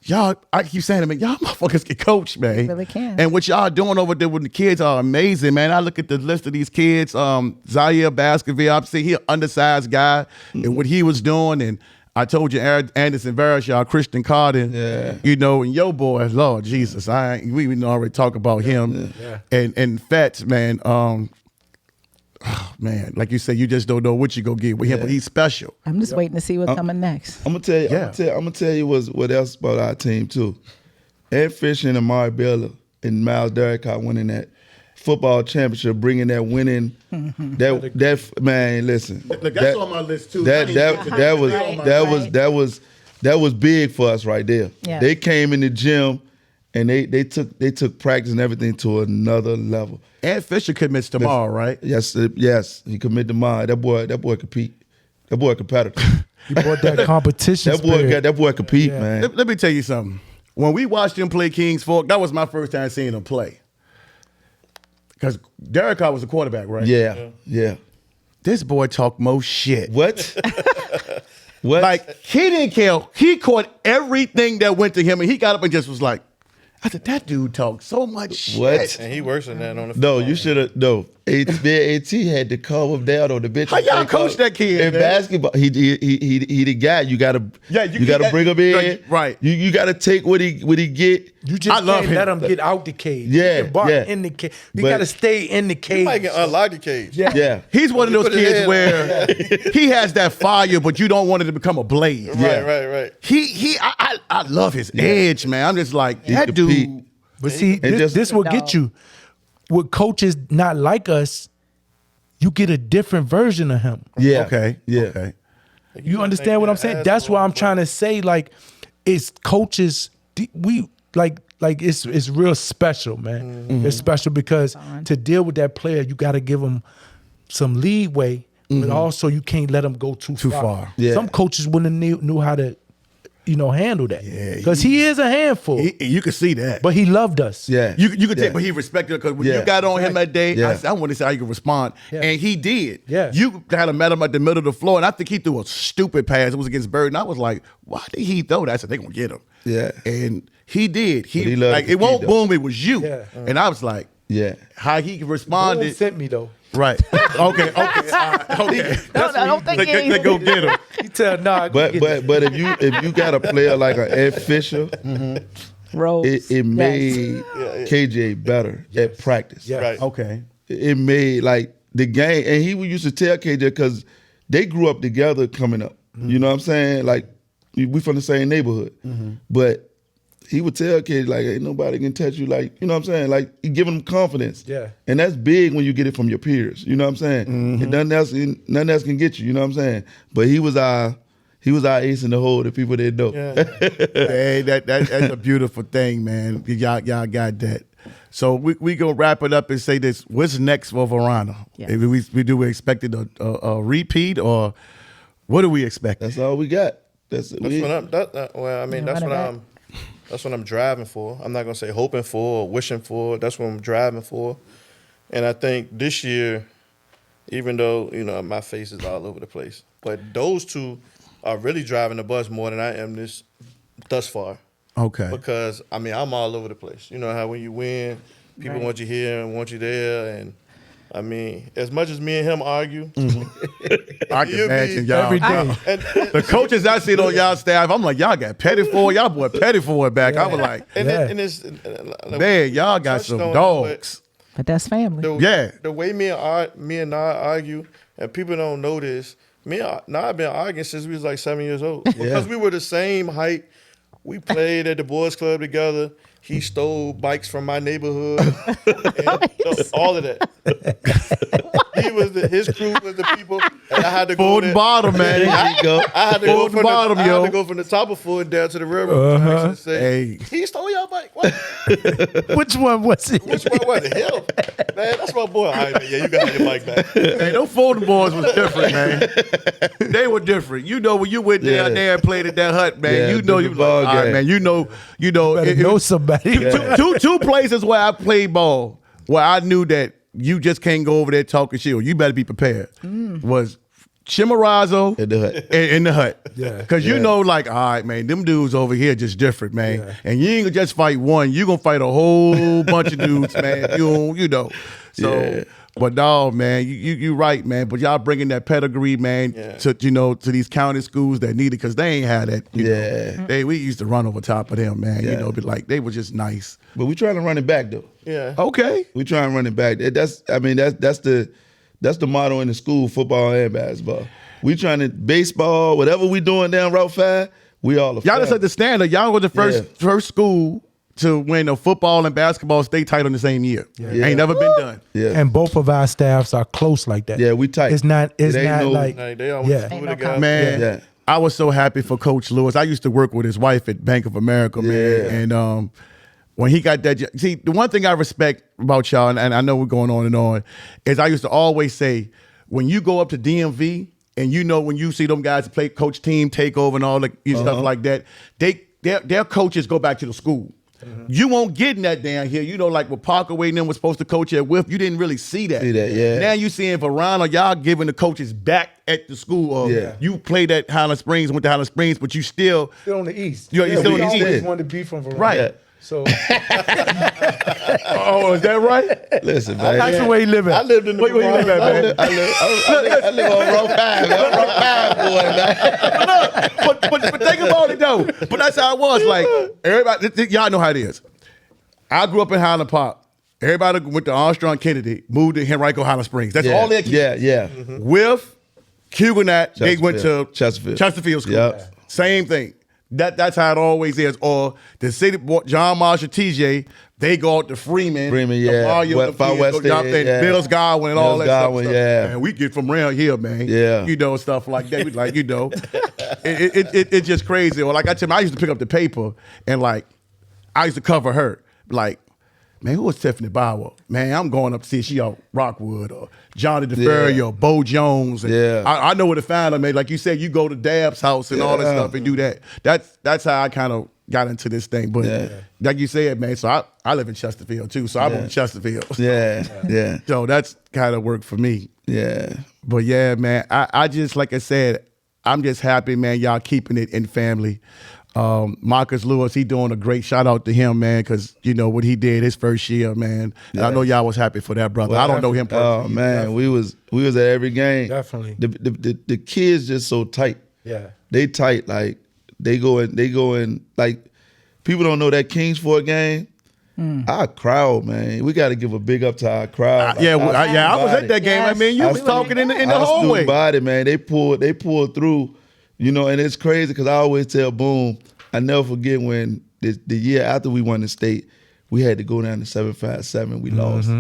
y'all, I keep saying to me, y'all motherfuckers can coach, man. Really can. And what y'all doing over there with the kids are amazing, man. I look at the list of these kids. Zaire Basketball, I'm seeing he an undersized guy, and what he was doing, and I told you, Anderson Varishar, Christian Carden, you know, and your boy, Lord Jesus, we already talk about him, and Fats, man. Man, like you said, you just don't know what you gonna get with him, but he's special. I'm just waiting to see what's coming next. I'm gonna tell you. I'm gonna tell you what else about our team too. Ed Fisher and Amari Bella and Miles Derricott winning that football championship, bringing that winning. that man, listen. Look, that's on my list too. That was big for us right there. Yeah. They came in the gym and they took practice and everything to another level. Ed Fisher commits tomorrow, right? Yes, he commit tomorrow. That boy compete. That boy a competitor. He brought that competition spirit. that boy compete, man. Let me tell you something. When we watched him play Kings Fork, that was my first time seeing him play. Because Derricott was the quarterback, right? Yeah. This boy talked more shit. What? What? Like, he didn't care. He caught everything that went to him, and he got up and just was like, I said, that dude talked so much shit. What? And he worse than that on the No, football. you should have. No, AT had to calm him down on the bench. How y'all coach that kid, in man? basketball? He the guy. You gotta bring him in. Right. You gotta take what he get. You just I love can't let him. him get out the cage. Yeah, He can bark yeah. in the cage. He But- got to stay in the He cage. might get unlock the cage. Yeah. He's one of those Put his kids head where he has that fire, but you don't want it to become a blaze. Right. I love his edge, man. I'm just like, that compete. dude. But see, this will get you. With coaches not like us, you get a different version of him. Yeah. Okay. Yeah. Okay. You understand what I'm saying? That's why I'm trying to say, like, it's coaches. We like it's real special, man. Mm-hmm. It's special because to deal with that player, you got to give him some leeway, but also you can't let him go too far. Yeah. Some coaches wouldn't knew how to, handle that. Yeah, because he is a handful. You can see that. But he loved us. Yeah. You could take, but he respected it because when you got on him that day, Yeah. I want to see how you can respond. Yeah. And he did. Yeah. You kind of met him at the middle of the floor, and I think he threw a stupid pass. It was against Bird, and I was like, why did he throw that? I said, they're going to get him. Yeah. And he did. he loved like, to it won't compete, though. boom, it was you. Yeah. And I was like, Yeah. how he Boom responded. sent me though. Right. Okay. Okay. No, I don't think They go get him. He tell nah. But if you got a player like an Ed Fisher, Rose. it made KJ better at practice. Yeah. Right. Okay. It made like the game, and he used to tell KJ because they grew up together coming up. You know what I'm saying? Like, we from the same neighborhood. But he would tell kids, like, ain't nobody can touch you. Like, you know what I'm saying? Like, he giving them confidence. Yeah. And that's big when you get it from your peers. You know what I'm saying? And nothing else can get you. You know what I'm saying? But he was our ace in the hole that people didn't know. Yeah. Hey, that's a beautiful thing, man. Y'all got that. So we gonna wrap it up and say this. What's next for Varina? Yes. We expected a repeat, or what do we expect? That's all we got. That's That's what I'm driving for. I'm not gonna say hoping for or wishing for. That's what I'm driving for. And I think this year, even though my face is all over the place, but those two are really driving the bus more than I am thus far. Okay. Because I'm all over the place. You know how when you win, people Right. want you here and want you there, and as much as me and him argue, I can imagine y'all. Every day. and The coaches I see on y'all staff, I'm like, y'all got petty for it. Y'all boy petty for it back. I was like, it's man, y'all got some dogs. But that's family. The way me and Nard argue, and people don't know this, me and Nard been arguing since we was like 7 years old. Because we were the same height. We played at the boys club together. He stole bikes from my neighborhood. And all of that. His crew was the people, and I had to go Full and bottom, man. I had to go from bottom, I yo. had to go from the top of Ford down to the railroad tracks and say, Hey. he stole your bike. What? Which one was it? Which one was it? Him? Man, that's my boy. All right, man, yeah, you got your bike back. Hey, those folding boys was different, man. They were different. When you went down there and played at that hut, man, Yeah, you was like, all right, game. man, Better know somebody. two places where I played ball where I knew that you just can't go over there talking shit, or you better be prepared. Was Chimborazo In the hut. in the hut. Yeah. Because like, all right, man, them dudes over here just different, man. Yeah. And you ain't gonna just fight one, you gonna fight a whole bunch of dudes, man. You know. So Yeah. but no, man, you right, man. But y'all bringing that pedigree, man, to to these county schools that need it, because they ain't had that. You know. We used to run over top of them, man. Yeah. But like they were just nice. But we trying to run it back though. Yeah. Okay. We trying to run it back. That's the motto in the school, football and basketball. We trying to baseball, whatever we doing down Route 5, we all Y'all just set the standard. Y'all was the first school to win a football and basketball state title in the same year. Yeah. Ain't never been done. Yeah. And both of our staffs are close like that. Yeah, we tight. It's not It ain't not no- like Like, they always Yeah. do Ain't it no together. Man, Yeah. I was so happy for Coach Lewis. I used to work with his wife at Bank of America, man. Yeah. And when he got that job, see, the one thing I respect about y'all, and I know we're going on, is I used to always say, when you go up to DMV, and when you see them guys play coach team takeover and all the stuff like that, their coaches go back to the school. You won't get that down here. Like what Parkaway and them was supposed to coach at Whiff, you didn't really see that. Yeah. Now you seeing Varina, y'all giving the coaches back at the school. Yeah. You played at Highland Springs, went to Highland Springs, but you still still on the east. You're still on the we always east. wanted to be from Verona. Right. Yeah. So Oh, is that right? Listen, man. that's the way he living. I lived in the Where you live at, man? I live on Route 5. Man. Route 5, boy, man. But think about it though. But that's how it was. Like everybody, y'all know how it is. I grew up in Highland Park. Everybody went to Armstrong Kennedy, moved to Henrico Highland Springs. That's all their kids. Yeah. With Huguenot, they went to Chesterfield School. Yep. Same thing. That's how it always is. Or the city, John Marshall, TJ, they go out to Freeman. Yeah. Mario, Far West go out there, End, yeah. Bills Godwin and all Bills that Godwin, stuff. yeah. Man, we get from around here, man. Yeah. Stuff like that. We like, it's just crazy. Or like I tell you, I used to pick up the paper and like, I used to cover her. Like, man, who was Tiffany Bauer? Man, I'm going up to see she out Rockwood or Johnny DeFerry or Bo Jones. And Yeah. I know where to find them, man. Like you said, you go to Dab's house and all that stuff and do that. That's how I kind of got into this thing. But like you said, man, so I live in Chesterfield too. So I moved to Chesterfield. Yeah. So that's kind of worked for me. Yeah. But yeah, man, I just, like I said, I'm just happy, man, y'all keeping it in family. Marcus Lewis, he doing a great shout out to him, man, because what he did his first year, man. And I know y'all was happy for that, brother. Well, I don't know him personally. Oh man, we was at every game. Definitely. The kids just so tight. Yeah. They tight. Like they go in like people don't know that Kingsford game. Our crowd, man, we got to give a big up to our crowd. I was at that game. Yes. I mean, you was talking in the hallway. About it, man. They pulled through, you know, and it's crazy because I always tell Boom, I never forget when the year after we won the state, we had to go down to 757. We lost.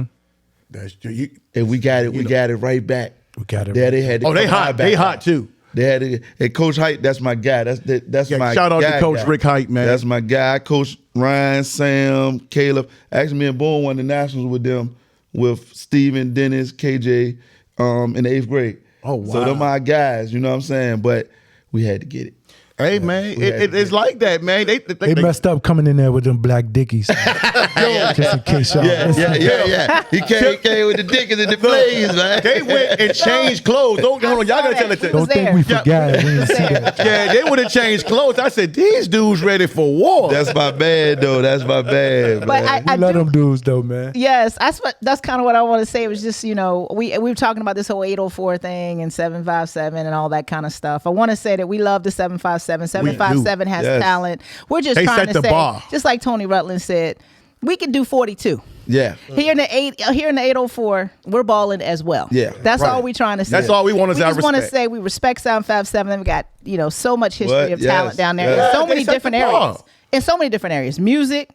That's true. And we got it. We got it right back. We got it. There they had. They hot. They hot too. They had to, and Coach Height, that's my guy. That's my shout out guy, to Coach Rick Height, man. That's my guy. Coach Ryan, Sam, Caleb. Actually, me and Boone won the nationals with them, with Steven, Dennis, KJ, in the 8th grade. Oh, wow. So they're my guys. You know what I'm saying? But we had to get it. Hey, man, it's like that, man. They messed up coming in there with them black dickies. Just in case y'all. Yeah. He came with the Dickens and the Blaze, man. They went and changed clothes. Hold on, y'all gotta tell it. Don't Don't think we forgot it. We didn't see that. Yeah, they would have changed clothes. I said, these dudes ready for war. That's my bad, though. That's my bad, But man. I We love do, them dudes though, man. yes, that's kind of what I want to say. It was just, you know, we were talking about this whole 804 thing and 757 and all that kind of stuff. I want to say that we love the 757. 757 has Yes. talent. We're just They trying set to the say, bar. just like Tony Rutland said, we can do 42. Yeah. Here in the 804, we're balling as well. Yeah, That's right. all we trying to say. That's all we want is We our just want to respect. say we respect 757. We got, you know, so much history of Yes, talent down there yes. in so Yeah, many they set different the bar. areas. In so many different areas. Music,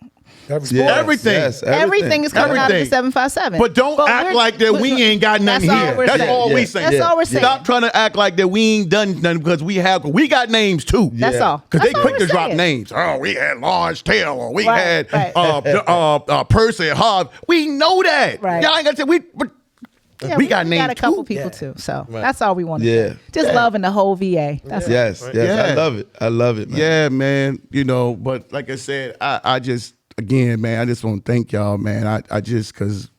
Yes, Everything. yes, everything is coming out of the Everything. 757. But don't act we're- like that we ain't got nothing That's all here. we're That's saying. all we Yeah. saying. That's Yeah. all we're saying. Stop trying to act like that we ain't done nothing because we got names too. That's all. Because they That's all quick we're to drop saying. names. Oh, we had Lawrence Taylor. We Right, had right. Percy Hobbs. We know that. Right. Y'all ain't got to say Yeah, we got names got a couple too. people too. So that's all we want to Yeah. say. Just loving the whole VA. That's Yes. Yeah. I love it. I love it, man. Yeah, man. You know, but like I said, I just, again, man, I just want to thank y'all, man. I just, because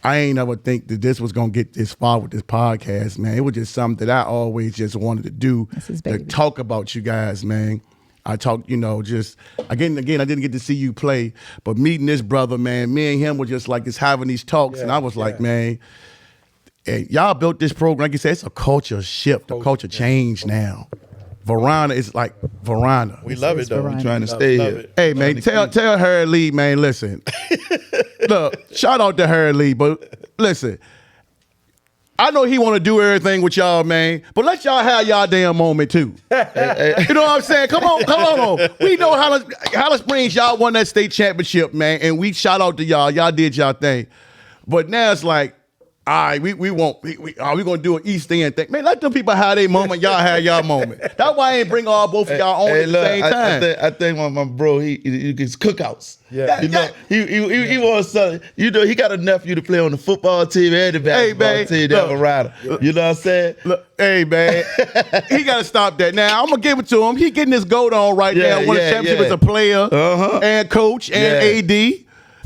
I ain't ever think that this was going to get this far with this podcast, man. It was just something that I always just wanted to do, That's his to baby. talk about you guys, man. I talk, you know, just, again, I didn't get to see you play, but meeting this brother, man, me and him were just like, just having these talks, and I was like, man, and y'all built this program, like you said, it's a culture shift, a culture change now. Varina is like Varina. We love it though. Varina. Trying to stay Love here. it. Hey man, tell Harry Lee, man, listen. Look, shout out to Harry Lee, but listen. I know he want to do everything with y'all, man, but let y'all have y'all damn moment too. You know what I'm saying? Come on. We know Highland Springs, y'all won that state championship, man, and we shout out to y'all. Y'all did y'all thing. But now it's like, all right, we gonna do an East End thing. Man, let them people have their moment, y'all have y'all moment. That's why I ain't bring all both of y'all on at the same time. I think my bro, he gets cookouts. Yeah. You know, he wants something. You know, he got a nephew to play on the football team and the basketball man, team. That look. Varina. You know what I'm saying? Look, hey man, he gotta stop that. Now I'm gonna give it to him. He getting his goat on right Yeah, now. Won the yeah, championship yeah. as a player and coach and Yeah. AD.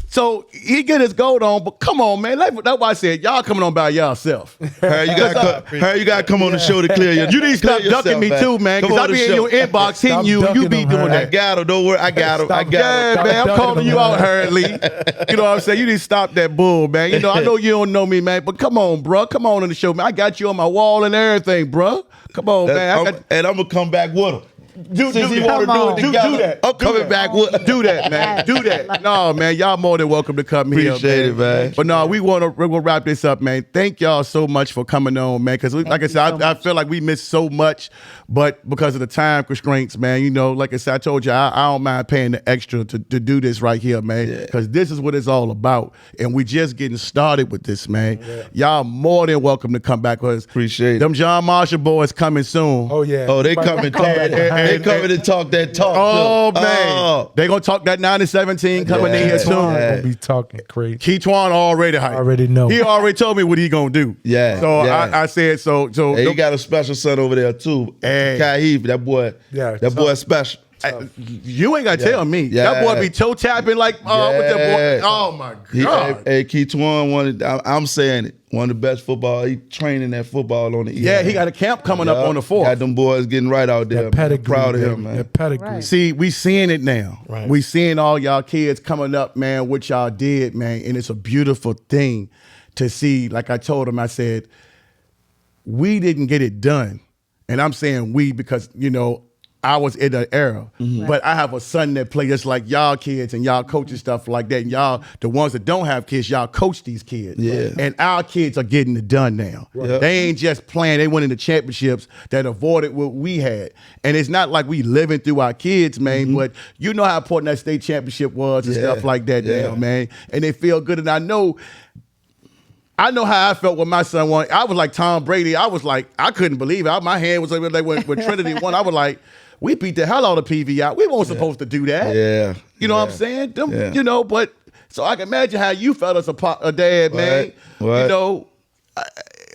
So he get his goat on, but come on, man. That's why I said y'all coming on by yourself. Harry, you gotta come on the show to clear your. You need to stop clear ducking me yourself, too, man. Come Because I on the be in show. your inbox hitting Stop you. You ducking be him, doing Harry. I that. got him. Don't worry. I got him. Yeah, Stop man, I'm ducking calling him, you out, man. Harry Lee. You know what I'm saying? You need to stop that bull, man. You know, I know you don't know me, man, but come on, bro. Come on in the show, man. I got you on my wall and everything, bro. Come on, man. And I'm gonna come back with him. Do Since he that. wanna do it together, Do that. I'm coming that. back with. Do that, man. Do that. No, man. Y'all more than welcome to come here. Appreciate it, man. But no, we're gonna wrap this up, man. Thank y'all so much for coming on, man. Because like I said, I feel like we missed so much, but because of the time constraints, man. You know, like I said, I told you, I don't mind paying the extra to do this right here, man. Because this is what it's all about, and we just getting started with this, man. Y'all more than welcome to come back. Cause Appreciate it. them John Marshall boys coming soon. Oh yeah. Oh, they coming they coming to talk that talk. Oh too. man, Oh. they gonna talk that 9-17 coming in Yeah. here soon. Twan gonna be talking crazy. Keytwan already hyped. Already know. He already told me what he gonna do. Yeah, So yeah. I said so. Hey, you got a special son over there too. Hey. Kai Heath, that boy. Yeah, that boy is special. You ain't gotta tell me. Yeah. That boy be toe tapping like with that boy. Oh my god. Hey, Keith Twan, I'm saying it. One of the best football. He training that football on the East. Yeah, he got a camp coming up on the 4th. Got them boys getting right out there. That pedigree. Proud of him, baby. man. That pedigree. Right. See, we seeing it now. Right. We seeing all y'all kids coming up, man, what y'all did, man. And it's a beautiful thing to see. Like I told him, I said, we didn't get it done. And I'm saying we because, you know, I was in the era. But I have a son that play just like y'all kids and y'all coaches stuff like that. And y'all, the ones that don't have kids, y'all coach these kids. Yeah. And our kids are getting it done now. Right. They ain't just playing. They went into championships that avoided what we had. And it's not like we living through our kids, man, but you know how important that state championship was and stuff like that now, man. And they feel good. And I know how I felt when my son won. I was like Tom Brady. I was like, I couldn't believe it. My hand was like when Trinity won. I was like, we beat the hell out of PVI. We weren't supposed to do that. Yeah. You know what I'm saying? You know, but so I can imagine how you felt as a dad, man. What? You know,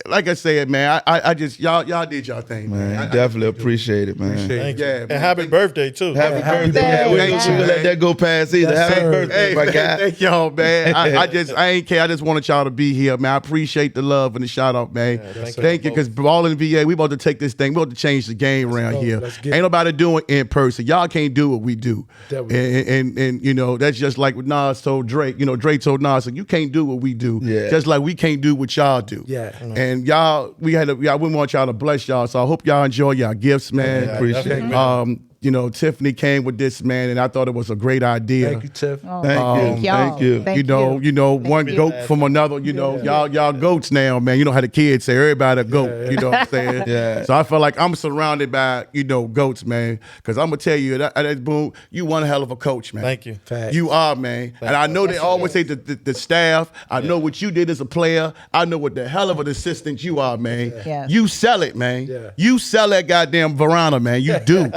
like I said, man, I just y'all did y'all thing, Man, man. definitely appreciate it, man. Thank you. Yeah, And man. happy birthday, too. Happy Happy birthday. birthday. We Thank ain't you, gonna let man. that go past either. Yes, Happy sir. birthday, Hey, my man, guy. thank y'all, man. I ain't care. I just wanted y'all to be here, man. I appreciate the love and the shout out, man. Thank you, because BallinVA, we about to take this thing. We about to change the game around go. here. Let's get Ain't it. nobody doing it in person. Y'all can't do what we do. Definitely. And you know, that's just like what Nas told Drake. You know, Drake told Nas, like, you can't do what we do. Yeah. Just like we can't do what y'all do. Yeah. And y'all, we want y'all to bless y'all. So I hope y'all enjoy y'all gifts, man. Appreciate it. You know, Tiffany came with this, man, and I thought it was a great idea. Thank you, Tiff. Thank you. y'all. Thank you. Thank You know, one you. goat from another. You know, y'all goats now, man. You know how the kids say everybody a goat. You know what I'm saying? Yeah. So I feel like I'm surrounded by goats, man. Because I'm gonna tell you that Boom, you one hell of a coach, man. Thank you. Facts. You are, man. And I know they always say the staff. I know what you did as a player. I know what the hell of an assistant you are, man. Yeah. You sell it, man. Yeah. You sell that goddamn Varina, man. You do.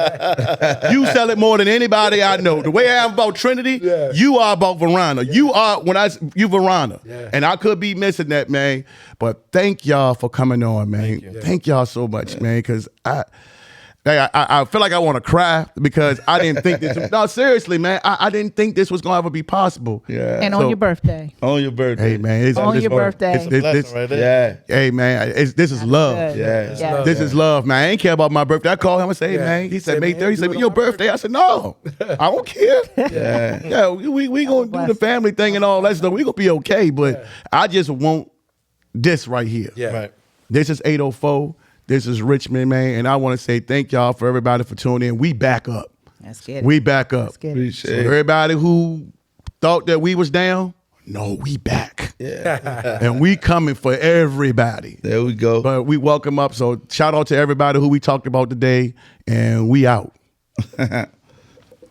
You sell it more than anybody I know. The way I am about Trinity, you are about Varina. You are you Varina. Yeah. And I could be missing that, man. But thank y'all for coming on, man. Thank y'all so much, man. Because I feel like I want to cry because I didn't think this. No, seriously, man. I didn't think this was gonna ever be possible. Yeah. And So- on your birthday. On your birthday. Hey, man. On your birthday. It's a blessing right there. Yeah. Hey, man. This is love. Good. Yeah. Yeah. This is love, man. I ain't care about my birthday. I called him and said, hey, Yeah. man. He said, May man, 30th. He do said, it your on my birthday? I said, no. I don't care. Yeah, we going to do the family thing and all that stuff. We going to be okay, but I just want this right here. Yeah. Right. This is 804. This is Richmond, man. And I want to say thank y'all for everybody for tuning in. We back up. Let's get it. We back up. Let's get it. Appreciate So it. everybody who thought that we was down, no, we back. Yeah. And we coming for everybody. There we go. But we welcome up. So shout out to everybody who we talked about today, and we out.